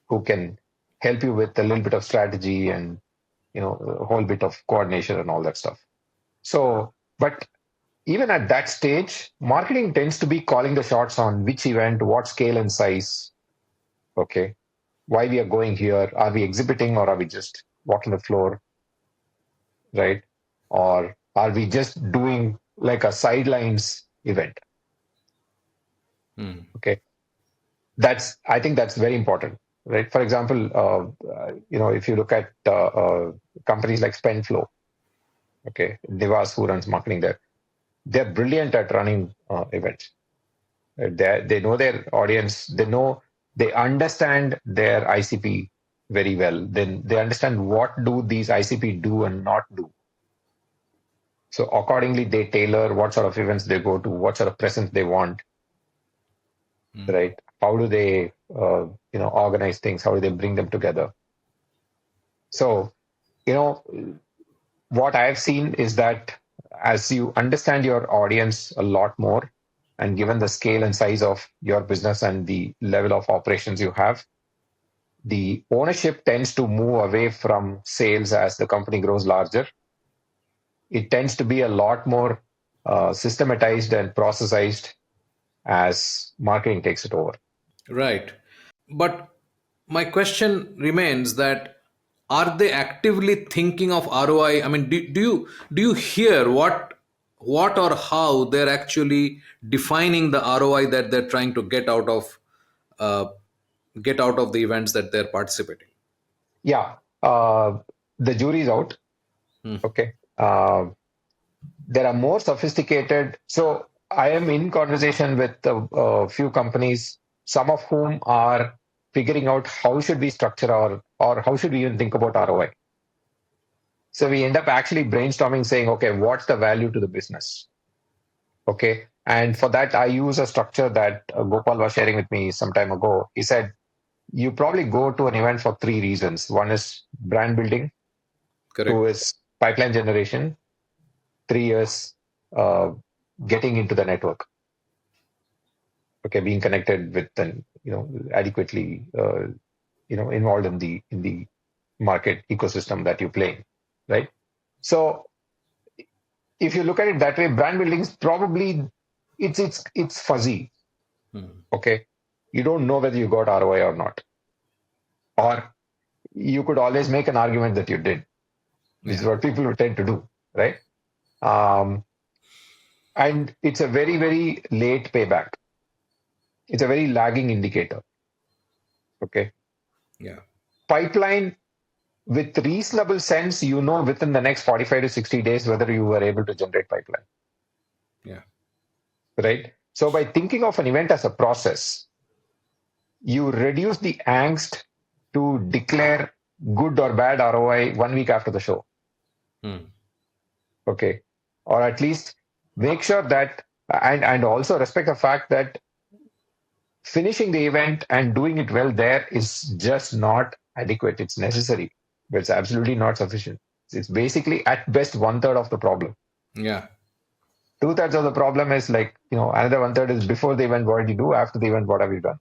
[SPEAKER 2] Who can help you with a little bit of strategy and, a whole bit of coordination and all that stuff. So, but even at that stage, marketing tends to be calling the shots on which event, what scale and size, okay, why we are going here, are we exhibiting or are we just walking the floor, right? Or are we just doing like a sidelines event? Okay, I think that's very important, right? For example, if you look at companies like SpendFlow, okay, Devas who runs marketing there, they're brilliant at running events. They know their audience, they understand their ICP, very well. Then they understand what do these ICP do and not do. So accordingly, they tailor what sort of events they go to, what sort of presence they want, right? How do they, organize things? How do they bring them together? So, you know, what I've seen is that as you understand your audience a lot more, and given the scale and size of your business and the level of operations you have, the ownership tends to move away from sales as the company grows larger. It tends to be a lot more systematized and processized as marketing takes it over.
[SPEAKER 1] Right. But my question remains that are they actively thinking of ROI? I mean, do you hear what or how they're actually defining the ROI that they're trying to uh, get out of the events that they're participating?
[SPEAKER 2] Yeah, the jury's out. Okay. There are more sophisticated. So I am in conversation with a few companies, some of whom are figuring out how should we structure or how should we even think about ROI. So we end up actually brainstorming saying, okay, what's the value to the business? Okay. And for that, I use a structure that Gopal was sharing with me some time ago. He said, you probably go to an event for three reasons. One is brand building, two
[SPEAKER 1] Correct.
[SPEAKER 2] is pipeline generation, three is uh, getting into the network. Okay, being connected with and adequately involved in the market ecosystem that you play in, right? So if you look at it that way, brand building is probably it's fuzzy. Okay, you don't know whether you got ROI or not, or you could always make an argument that you did, which is
[SPEAKER 1] Yeah.
[SPEAKER 2] what people would tend to do, right? Um, and it's a very very late payback. It's a very lagging indicator. Okay,
[SPEAKER 1] Yeah.
[SPEAKER 2] pipeline with reasonable sense, within the next 45 to 60 days whether you were able to generate pipeline,
[SPEAKER 1] Yeah.
[SPEAKER 2] right? So by thinking of an event as a process, you reduce the angst to declare good or bad ROI 1 week after the show. Okay. Or at least make sure that, and also respect the fact that finishing the event and doing it well there is just not adequate. It's necessary, but it's absolutely not sufficient. It's basically at best one third of the problem.
[SPEAKER 1] Yeah.
[SPEAKER 2] Two-thirds of the problem is like, another one third is before the event, what did you do? After the event, what have you done?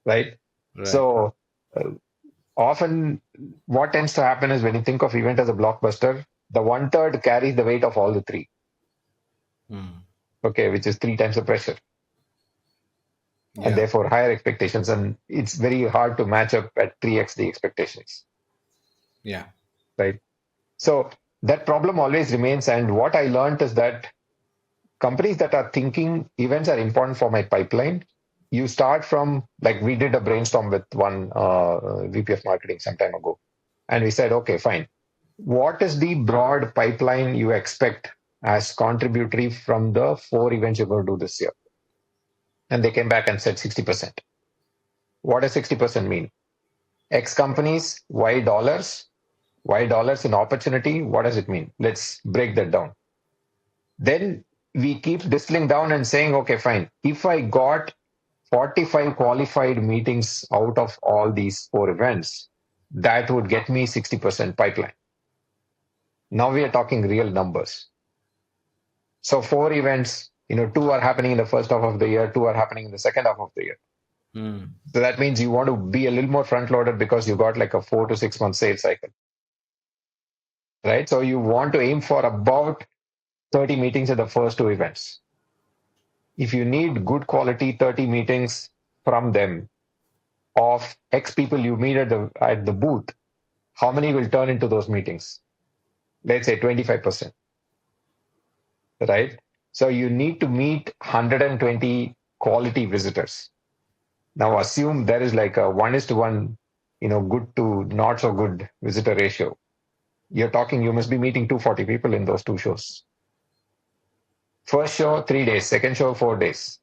[SPEAKER 2] Right?
[SPEAKER 1] Right.
[SPEAKER 2] So often what tends to happen is when you think of event as a blockbuster, the one third carries the weight of all the three. Okay, which is three times the pressure and
[SPEAKER 1] Yeah.
[SPEAKER 2] therefore higher expectations. And it's very hard to match up at 3x the expectations.
[SPEAKER 1] Yeah.
[SPEAKER 2] Right? So that problem always remains. And what I learned is that companies that are thinking events are important for my pipeline, you start from, like, we did a brainstorm with one VP of marketing some time ago. And we said, okay, fine. What is the broad pipeline you expect as contributory from the 4 events you're going to do this year? And they came back and said 60%. What does 60% mean? X companies, Y dollars, Y dollars in opportunity. What does it mean? Let's break that down. Then we keep distilling down and saying, okay, fine. If I got 45 qualified meetings out of all these 4 events, that would get me 60% pipeline. Now we are talking real numbers. So 4 events, 2 are happening in the first half of the year, 2 are happening in the second half of the year. So that means you want to be a little more front loaded because you got like a 4 to 6 month sales cycle, right? So you want to aim for about 30 meetings at the first 2 events. If you need good quality 30 meetings from them of X people you meet at the booth, how many will turn into those meetings? Let's say 25%, right? So you need to meet 120 quality visitors. Now assume there is like a 1:1, good to not so good visitor ratio. You're talking, you must be meeting 240 people in those 2 shows. First show, 3 days. Second show, 4 days.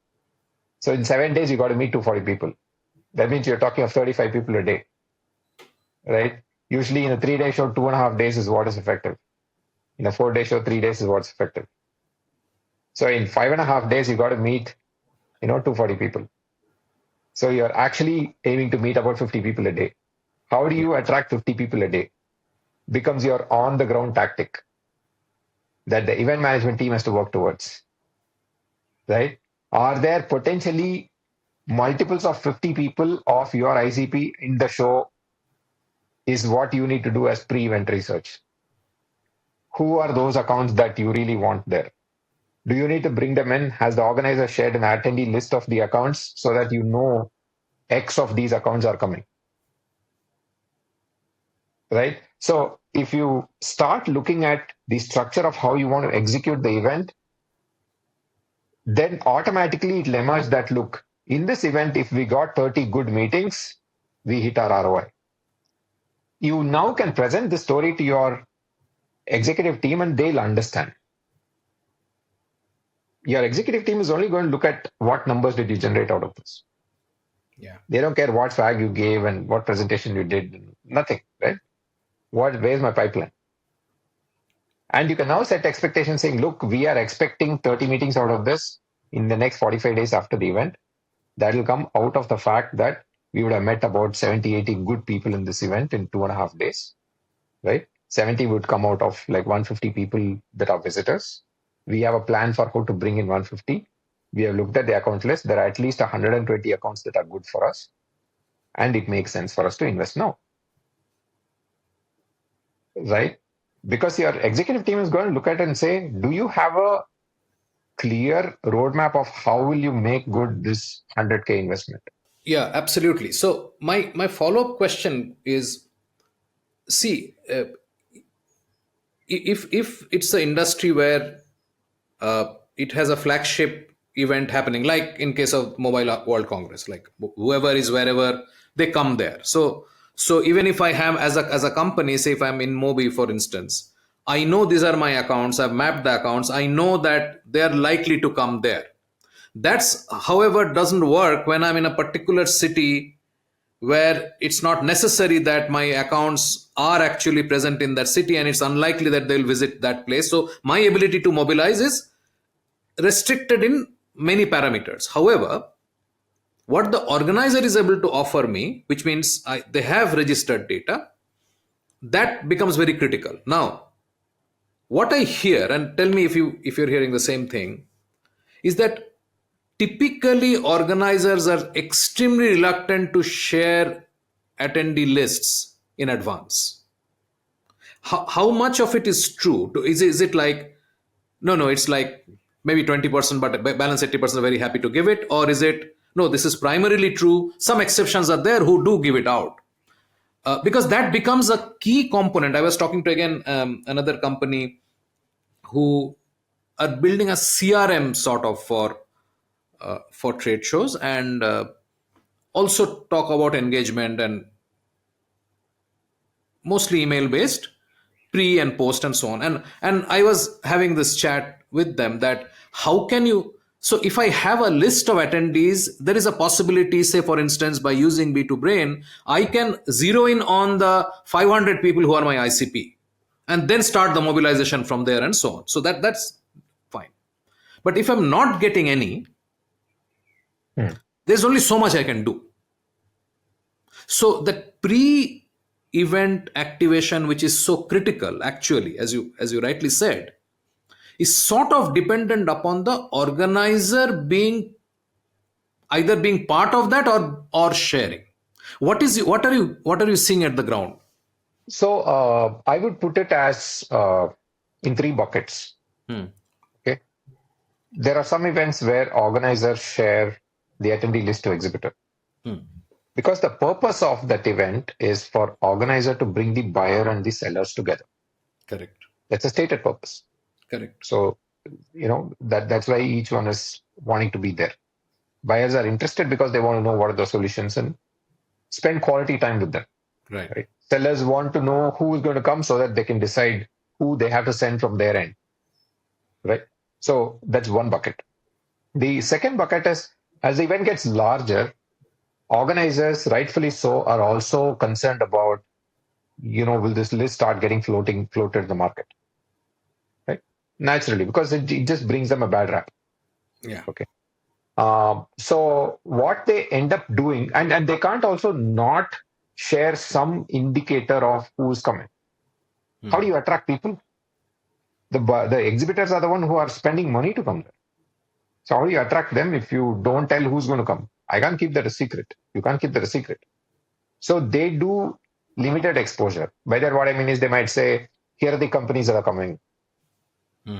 [SPEAKER 2] So in 7 days, you got to meet 240 people. That means you're talking of 35 people a day. right? Usually in a 3-day show, 2.5 days is what is effective. In a 4-day show, 3 days is what's effective. So in 5.5 days, you got to meet, 240 people. So you're actually aiming to meet about 50 people a day. How do you attract 50 people a day? Becomes your on the ground tactic that the event management team has to work towards, right? Are there potentially multiples of 50 people of your ICP in the show is what you need to do as pre-event research. Who are those accounts that you really want there? Do you need to bring them in? Has the organizer shared an attendee list of the accounts so that you know X of these accounts are coming? Right? So if you start looking at the structure of how you want to execute the event, then automatically it'll emerge that look, in this event, if we got 30 good meetings, we hit our ROI. You now can present the story to your executive team and they'll understand. Your executive team is only going to look at what numbers did you generate out of this.
[SPEAKER 1] Yeah.
[SPEAKER 2] They don't care what swag you gave and what presentation you did, nothing, right? Where's my pipeline? And you can now set expectations saying, look, we are expecting 30 meetings out of this in the next 45 days after the event. That will come out of the fact that we would have met about 70, 80 good people in this event in 2.5 days, right? 70 would come out of like 150 people that are visitors. We have a plan for how to bring in 150. We have looked at the account list. There are at least 120 accounts that are good for us. And it makes sense for us to invest now. Right? Because your executive team is going to look at it and say, do you have a clear roadmap of how will you make good this 100K investment?
[SPEAKER 1] Yeah, absolutely. So my follow-up question is, see, if it's the industry where it has a flagship event happening, like in case of Mobile World Congress, like whoever is wherever, they come there. So even if I have as a company, say if I'm in InMobi, for instance, I know these are my accounts, I've mapped the accounts, I know that they are likely to come there. That's, however, doesn't work when I'm in a particular city where it's not necessary that my accounts are actually present in that city, and it's unlikely that they'll visit that place. So my ability to mobilize is restricted in many parameters. However, what the organizer is able to offer me, which means they have registered data, that becomes very critical. Now, what I hear, and tell me if you're hearing the same thing, is that typically organizers are extremely reluctant to share attendee lists in advance. How much of it is true? Is it like, no, it's like maybe 20%, but balance 80% are very happy to give it? Or is it, no, this is primarily true, some exceptions are there who do give it out? Because that becomes a key component. I was talking to, again, another company who are building a CRM sort of for trade shows, and also talk about engagement, and mostly email based, pre and post and so on. And I was having this chat with them that how can you, so if I have a list of attendees, there is a possibility, say for instance, by using B2Brain, I can zero in on the 500 people who are my ICP and then start the mobilization from there and so on. So that's fine. But if I'm not getting any, there's only so much I can do. So that pre-event activation, which is so critical, actually, as you rightly said, is sort of dependent upon the organizer being either being part of that or sharing. What are you seeing at the ground?
[SPEAKER 2] So I would put it as in three buckets. Okay. There are some events where organizers share the attendee list to exhibitor. Because the purpose of that event is for organizer to bring the buyer and the sellers together.
[SPEAKER 1] Correct.
[SPEAKER 2] That's a stated purpose.
[SPEAKER 1] Correct.
[SPEAKER 2] So, that's why each one is wanting to be there. Buyers are interested because they want to know what are the solutions and spend quality time with them.
[SPEAKER 1] Right.
[SPEAKER 2] Sellers want to know who is going to come so that they can decide who they have to send from their end. Right. So that's one bucket. The second bucket is, as the event gets larger, organizers, rightfully so, are also concerned about will this list start getting floated in the market, right? Naturally, because it just brings them a bad rap.
[SPEAKER 1] Yeah.
[SPEAKER 2] Okay. So what they end up doing, and they can't also not share some indicator of who's coming. How do you attract people? The exhibitors are the one who are spending money to come there. So how do you attract them if you don't tell who's going to come? I can't keep that a secret. You can't keep that a secret. So they do limited exposure. By that, what I mean is they might say, here are the companies that are coming.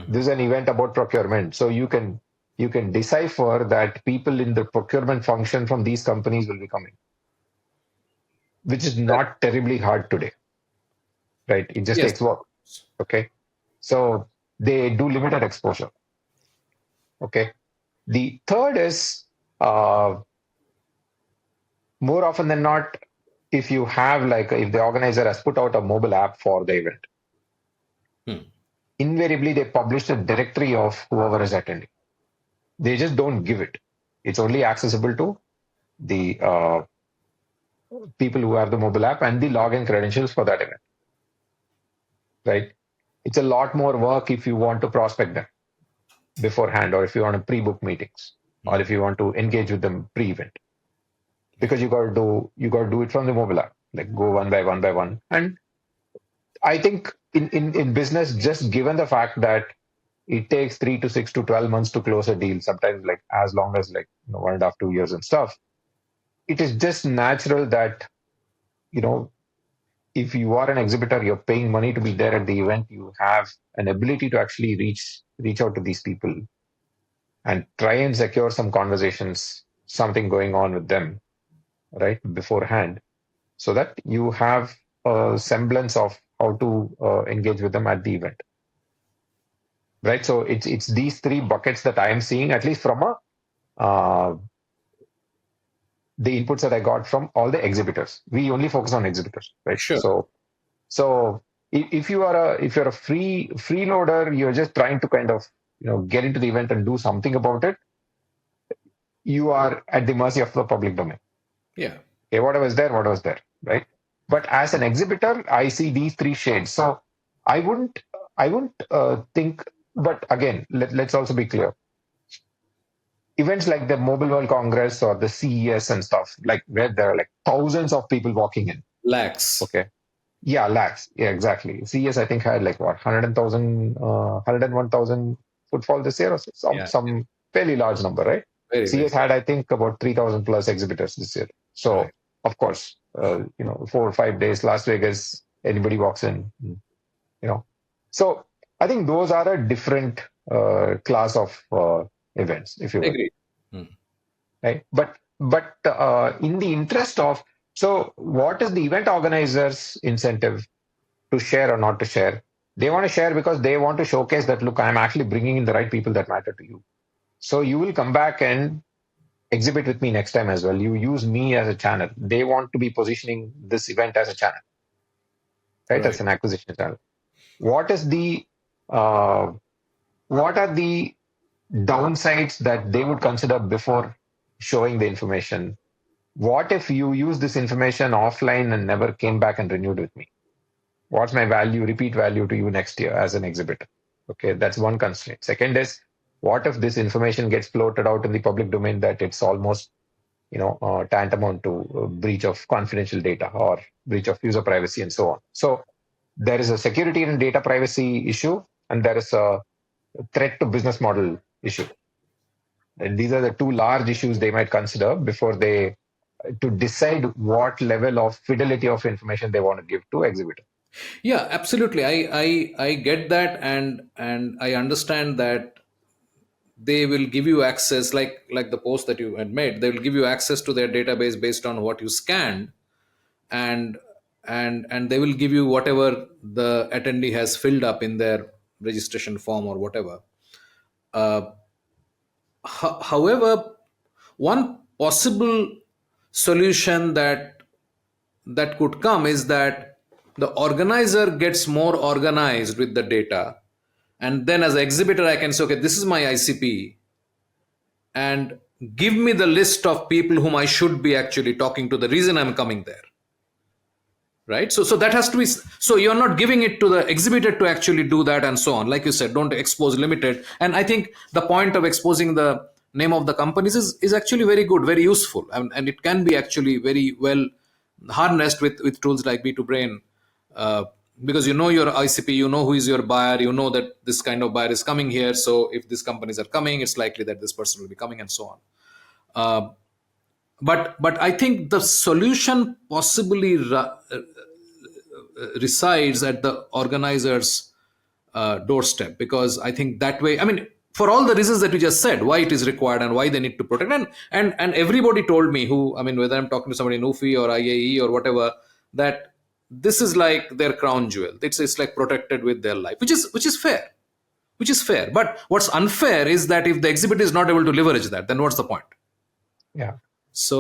[SPEAKER 2] This is an event about procurement. So you can decipher that people in the procurement function from these companies will be coming, which is not terribly hard today, right? It just
[SPEAKER 1] Yes.
[SPEAKER 2] takes work. Okay. So they do limited exposure. Okay. The third is more often than not, if you have if the organizer has put out a mobile app for the event, invariably they publish a directory of whoever is attending. They just don't give it. It's only accessible to the people who have the mobile app and the login credentials for that event, right? It's a lot more work if you want to prospect them beforehand, or if you want to pre-book meetings, or if you want to engage with them pre-event, because you got to do it from the mobile app, like go one by one. And I think in business, just given the fact that it takes 3 to 6 to 12 months to close a deal, sometimes like as long as 1.5, 2 years and stuff, it is just natural that, if you are an exhibitor, you're paying money to be there at the event, you have an ability to actually reach out to these people and try and secure some conversations, something going on with them, right, beforehand, so that you have a semblance of how to engage with them at the event, right? So it's these three buckets that I am seeing, at least from the inputs that I got from all the exhibitors. We only focus on exhibitors, right?
[SPEAKER 1] Sure.
[SPEAKER 2] So if you're a freeloader, you're just trying to kind of get into the event and do something about it, you are at the mercy of the public domain.
[SPEAKER 1] Yeah.
[SPEAKER 2] Okay, whatever is there, right? But as an exhibitor, I see these three shades. So I wouldn't think. But again, let's also be clear. Events like the Mobile World Congress or the CES and stuff, like where there are like thousands of people walking in.
[SPEAKER 1] Lakhs.
[SPEAKER 2] Okay. Yeah, lakhs. Yeah, exactly. CES, I think, had like what, 101,000 footfall this year, or some fairly large number, right?
[SPEAKER 1] Very,
[SPEAKER 2] CES
[SPEAKER 1] very.
[SPEAKER 2] had, I think, about 3,000 plus exhibitors this year. So,
[SPEAKER 1] Right.
[SPEAKER 2] of course, 4 or 5 days, Las Vegas, anybody walks in, So, I think those are a different class of events, if you will.
[SPEAKER 1] Agreed.
[SPEAKER 2] Right? But in the interest of, so what is the event organizer's incentive to share or not to share? They want to share because they want to showcase that, look, I'm actually bringing in the right people that matter to you. So you will come back and exhibit with me next time as well. You use me as a channel. They want to be positioning this event as a channel, right? As an acquisition channel. What is what are the downsides that they would consider before showing the information? What if you use this information offline and never came back and renewed with me? What's my repeat value to you next year as an exhibitor? Okay, that's one constraint. Second is, what if this information gets floated out in the public domain that it's almost, tantamount to breach of confidential data or breach of user privacy and so on. So there is a security and data privacy issue, and there is a threat to business model issue. And these are the two large issues they might consider before they to decide what level of fidelity of information they want to give to exhibitor.
[SPEAKER 1] Yeah, absolutely. I get that, and I understand that they will give you access, like the post that you had made. They will give you access to their database based on what you scanned, and and they will give you whatever the attendee has filled up in their registration form or whatever. However, one possible solution that could come is that the organizer gets more organized with the data, and then as an exhibitor I can say, okay, this is my ICP, and give me the list of people whom I should be actually talking to, the reason I'm coming there, right? So that has to be, so you're not giving it to the exhibitor to actually do that and so on. Like you said, don't expose limited. And I think the point of exposing the name of the companies is actually very good, very useful, and it can be actually very well harnessed with tools like B2Brain, uh, because you know your ICP, you know who is your buyer, you know that this kind of buyer is coming here, so if these companies are coming, it's likely that this person will be coming, and so on. But I think the solution possibly resides at the organizer's doorstep, because I think that way, I mean, for all the reasons that we just said, why it is required and why they need to protect, and everybody told me, who, I mean, whether I'm talking to somebody in UFI or IAE or whatever, that this is like their crown jewel. It's like protected with their life, which is fair, which is fair. But what's unfair is that if the exhibit is not able to leverage that, then what's the point?
[SPEAKER 2] Yeah.
[SPEAKER 1] Let's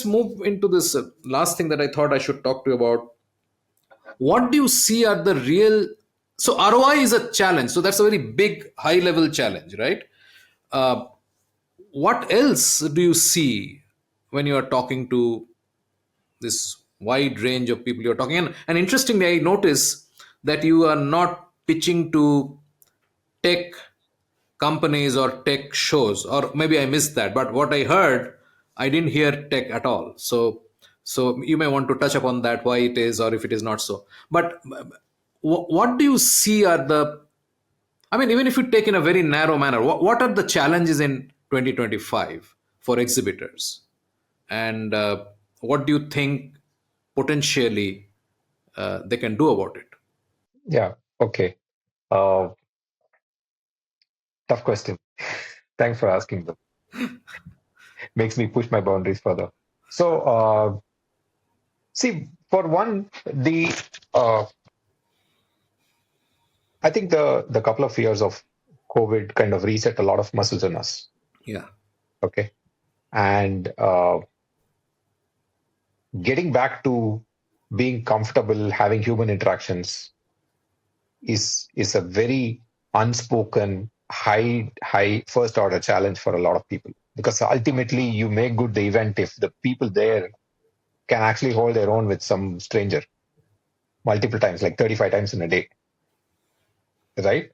[SPEAKER 1] move into this last thing that I thought I should talk to you about. What do you see are the real, so ROI is a challenge, so that's a very big high level challenge, right? uh, what else do you see when you are talking to this wide range of people you're talking, and interestingly, I notice that you are not pitching to tech companies or tech shows, or maybe I missed that, but what I heard, I didn't hear tech at all. So you may want to touch upon that, why it is, or if it is not so. But what do you see are the, I mean, even if you take in a very narrow manner, what are the challenges in 2025 for exhibitors, and what do you think potentially they can do about it?
[SPEAKER 2] Yeah. Okay. Uh, Tough question. Thanks for asking them. Makes me push my boundaries further. So, see, for one, uh, I think the couple of years of COVID kind of reset a lot of muscles in us.
[SPEAKER 1] Yeah.
[SPEAKER 2] Okay, and getting back to being comfortable having human interactions is a very unspoken high first order challenge for a lot of people, because ultimately you make good the event if the people there can actually hold their own with some stranger multiple times, like 35 times in a day, right?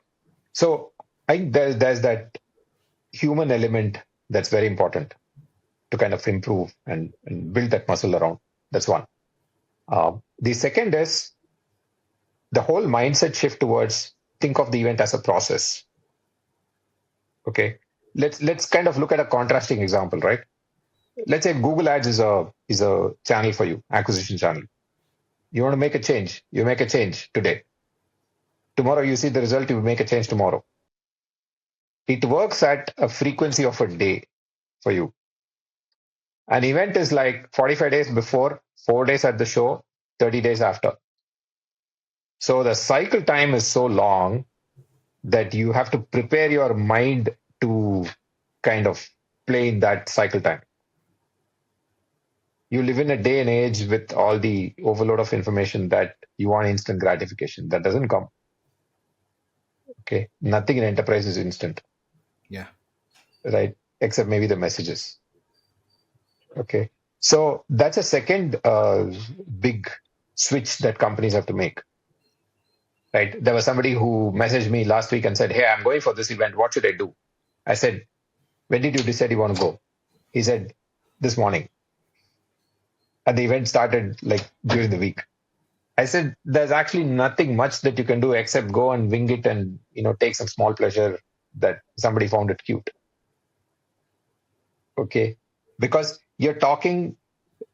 [SPEAKER 2] So I think there's that human element that's very important to kind of improve and build that muscle around. That's one. The second is the whole mindset shift towards think of the event as a process. Okay, let's kind of look at a contrasting example, right? Let's say Google Ads is a channel for you, acquisition channel. You want to make a change, you make a change today. Tomorrow you see the result, you make a change tomorrow. It works at a frequency of a day for you. An event is like 45 days before, 4 days at the show, 30 days after. So the cycle time is so long that you have to prepare your mind to kind of play in that cycle time. You live in a day and age with all the overload of information that you want instant gratification. That doesn't come. Okay. Nothing in enterprise is instant,
[SPEAKER 1] Yeah.
[SPEAKER 2] right? Except maybe the messages. Okay. So that's a second big switch that companies have to make, right? There was somebody who messaged me last week and said, "Hey, I'm going for this event. What should I do?" I said, "When did you decide you want to go?" He said, "This morning." And the event started like during the week. I said, "There's actually nothing much that you can do except go and wing it and, take some small pleasure that somebody found it cute." Okay. Because you're talking,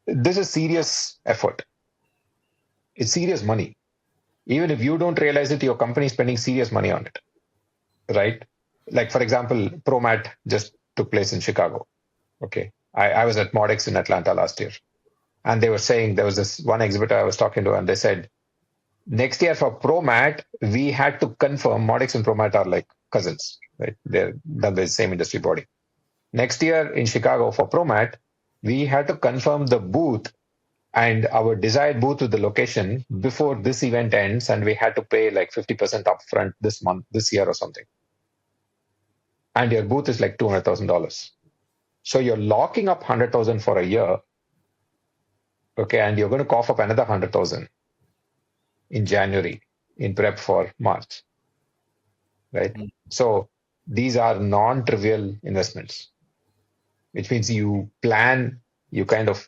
[SPEAKER 2] this is serious effort. It's serious money. Even if you don't realize it, your company is spending serious money on it, right? Like, for example, ProMat just took place in Chicago. Okay. I was at Modex in Atlanta last year. And they were saying, there was this one exhibitor I was talking to, and they said, next year for ProMat, we had to confirm, Modex and ProMat are like cousins, right? They're done by the same industry body. Next year in Chicago for ProMat, we had to confirm the booth and our desired booth with the location before this event ends, and we had to pay like 50% upfront this month, this year or something. And your booth is like $200,000. So you're locking up 100,000 for a year Okay, and you're going to cough up another 100,000 in January in prep for March, right?
[SPEAKER 1] Mm.
[SPEAKER 2] So these are non-trivial investments, which means you plan, you kind of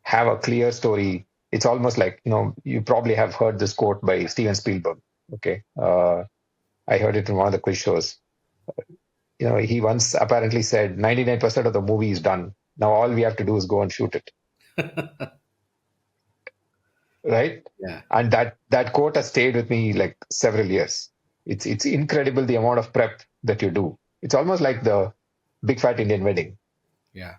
[SPEAKER 2] have a clear story. It's almost like, you probably have heard this quote by Steven Spielberg. Okay. I heard it in one of the quiz shows. He once apparently said 99% of the movie is done. Now all we have to do is go and shoot it. Right?
[SPEAKER 1] Yeah.
[SPEAKER 2] And that quote has stayed with me like several years. It's incredible the amount of prep that you do. It's almost like the big fat Indian wedding.
[SPEAKER 1] Yeah.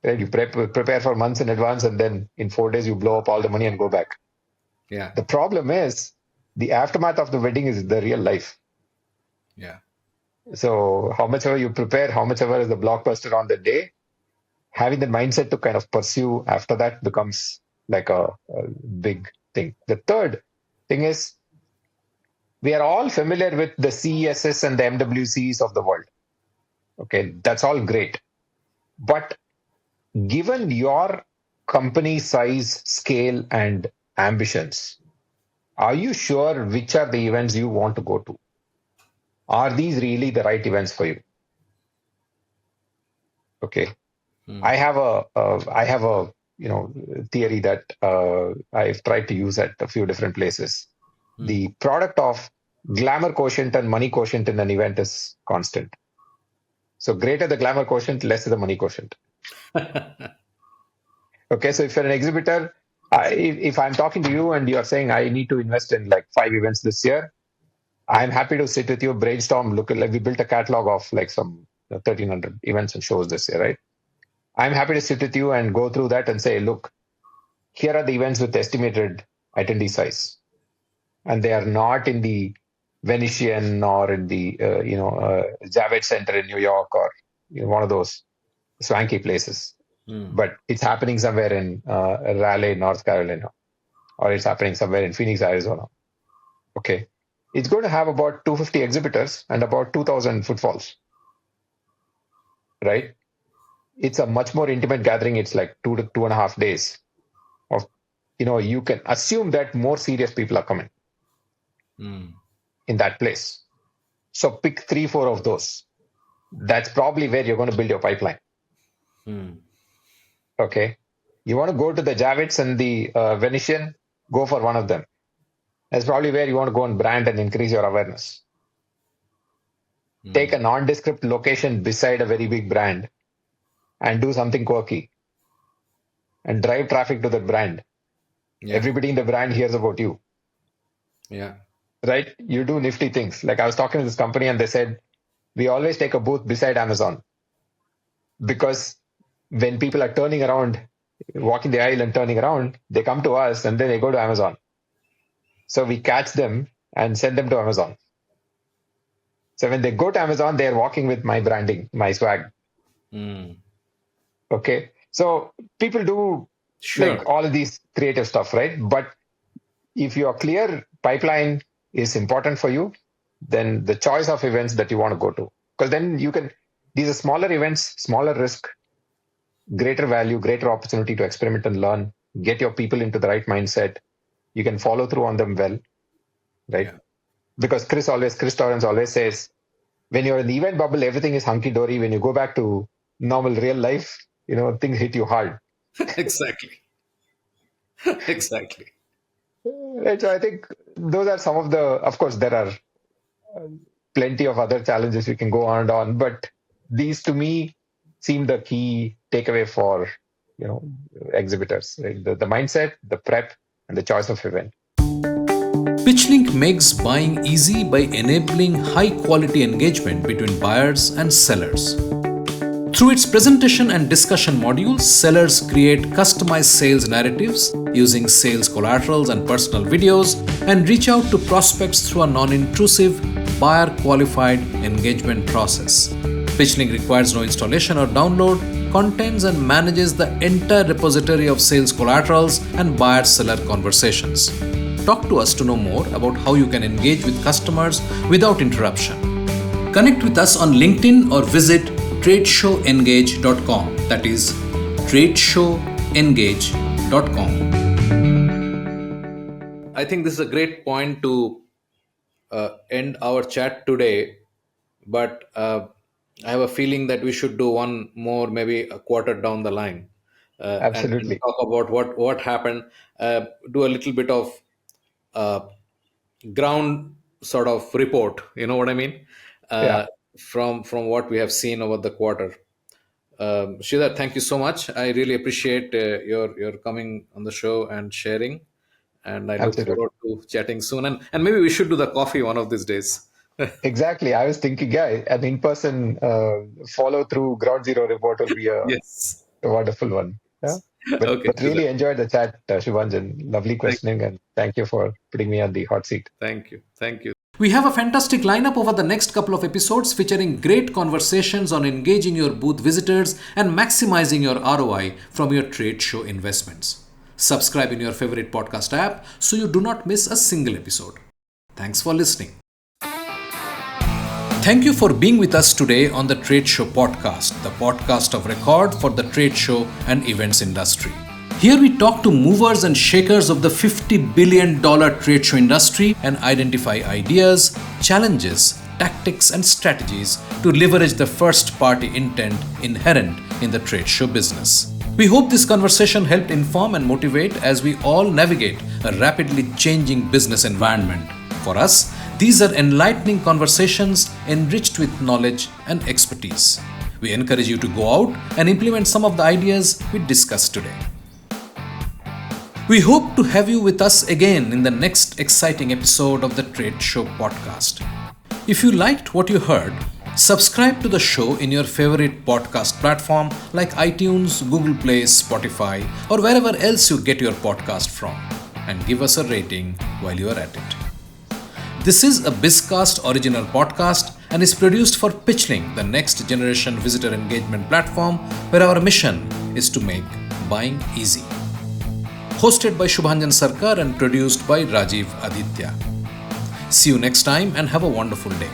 [SPEAKER 2] Right? You prepare for months in advance, and then in 4 days you blow up all the money and go back.
[SPEAKER 1] Yeah.
[SPEAKER 2] The problem is the aftermath of the wedding is the real life.
[SPEAKER 1] Yeah.
[SPEAKER 2] So how much ever you prepare, how much ever is the blockbuster on the day, having the mindset to kind of pursue after that becomes like a big thing. The third thing is we are all familiar with the CESs and the MWCs of the world. Okay, that's all great. But given your company size, scale, and ambitions, are you sure which are the events you want to go to? Are these really the right events for you? Okay. I have a theory that I've tried to use at a few different places. The product of glamour quotient and money quotient in an event is constant. So greater the glamour quotient, less the money quotient. Okay, so if you're an exhibitor, if I'm talking to you and you're saying I need to invest in like 5 events this year, I'm happy to sit with you, brainstorm, look at, like we built a catalog of like some 1,300 events and shows this year, right? I'm happy to sit with you and go through that and say, look, here are the events with estimated attendee size. And they are not in the Venetian or in the, Javits Center in New York or one of those swanky places. But it's happening somewhere in Raleigh, North Carolina, or it's happening somewhere in Phoenix, Arizona. Okay. It's going to have about 250 exhibitors and about 2,000 footfalls. Right? It's a much more intimate gathering. It's like 2 to 2.5 days of, you can assume that more serious people are coming in that place. So pick 3-4 of those. That's probably where you're going to build your pipeline. Okay. You want to go to the Javits and the Venetian, go for one of them. That's probably where you want to go and brand and increase your awareness. Take a nondescript location beside a very big brand and do something quirky and drive traffic to the brand. Yeah. Everybody in the brand hears about you.
[SPEAKER 1] Yeah.
[SPEAKER 2] Right? You do nifty things. Like I was talking to this company and they said, we always take a booth beside Amazon because when people are turning around, walking the aisle and turning around, they come to us and then they go to Amazon. So we catch them and send them to Amazon. So when they go to Amazon, they're walking with my branding, my swag. Okay. So people do like all of these creative stuff, right? But if your clear pipeline is important for you, then the choice of events that you want to go to, because then these are smaller events, smaller risk, greater value, greater opportunity to experiment and learn, get your people into the right mindset. You can follow through on them well, right? Yeah. Because Chris Torrance always says, when you're in the event bubble, everything is hunky-dory. When you go back to normal real life, things hit you hard.
[SPEAKER 1] Exactly. Exactly.
[SPEAKER 2] Right, so I think those are some of of course, there are plenty of other challenges we can go on and on, but these to me seem the key takeaway for, exhibitors, right? The mindset, the prep, and the choice of event.
[SPEAKER 1] PitchLink makes buying easy by enabling high-quality engagement between buyers and sellers. Through its presentation and discussion modules, sellers create customized sales narratives using sales collaterals and personal videos and reach out to prospects through a non-intrusive, buyer-qualified engagement process. PitchLink requires no installation or download, contains and manages the entire repository of sales collaterals and buyer-seller conversations. Talk to us to know more about how you can engage with customers without interruption. Connect with us on LinkedIn or visit tradeshowengage.com. That is tradeshowengage.com. I think this is a great point to end our chat today, but I have a feeling that we should do one more, maybe a quarter down the line, and
[SPEAKER 2] Absolutely.
[SPEAKER 1] talk about what happened. Do a little bit of uh, ground sort of report. You know what I mean?
[SPEAKER 2] Yeah,
[SPEAKER 1] Uh, from what we have seen over the quarter. Sridhar, thank you so much. I really appreciate your coming on the show and sharing. And I look
[SPEAKER 2] absolutely.
[SPEAKER 1] forward to chatting soon. And maybe we should do the coffee one of these days.
[SPEAKER 2] Exactly. I was thinking, yeah, an in-person follow through ground zero report will be
[SPEAKER 1] Yes.
[SPEAKER 2] a wonderful one. Yeah.
[SPEAKER 1] Okay,
[SPEAKER 2] But
[SPEAKER 1] Sridhar.
[SPEAKER 2] really enjoyed the chat, Shubhanjan. Lovely
[SPEAKER 1] Thank you.
[SPEAKER 2] questioning, and thank you for putting me on the hot seat.
[SPEAKER 1] Thank you. Thank you. We have a fantastic lineup over the next couple of episodes featuring great conversations on engaging your booth visitors and maximizing your ROI from your trade show investments. Subscribe in your favorite podcast app so you do not miss a single episode. Thanks for listening. Thank you for being with us today on the Trade Show Podcast, the podcast of record for the trade show and events industry. Here we talk to movers and shakers of the $50 billion trade show industry and identify ideas, challenges, tactics, and strategies to leverage the first party intent inherent in the trade show business. We hope this conversation helped inform and motivate as we all navigate a rapidly changing business environment. For us, these are enlightening conversations enriched with knowledge and expertise. We encourage you to go out and implement some of the ideas we discussed today. We hope to have you with us again in the next exciting episode of the Trade Show Podcast. If you liked what you heard, subscribe to the show in your favorite podcast platform like iTunes, Google Play, Spotify, or wherever else you get your podcast from, and give us a rating while you are at it. This is a Bizcast original podcast and is produced for Pitchling, the next generation visitor engagement platform where our mission is to make buying easy. Hosted by Shubhanjan Sarkar and produced by Rajiv Aditya. See you next time and have a wonderful day.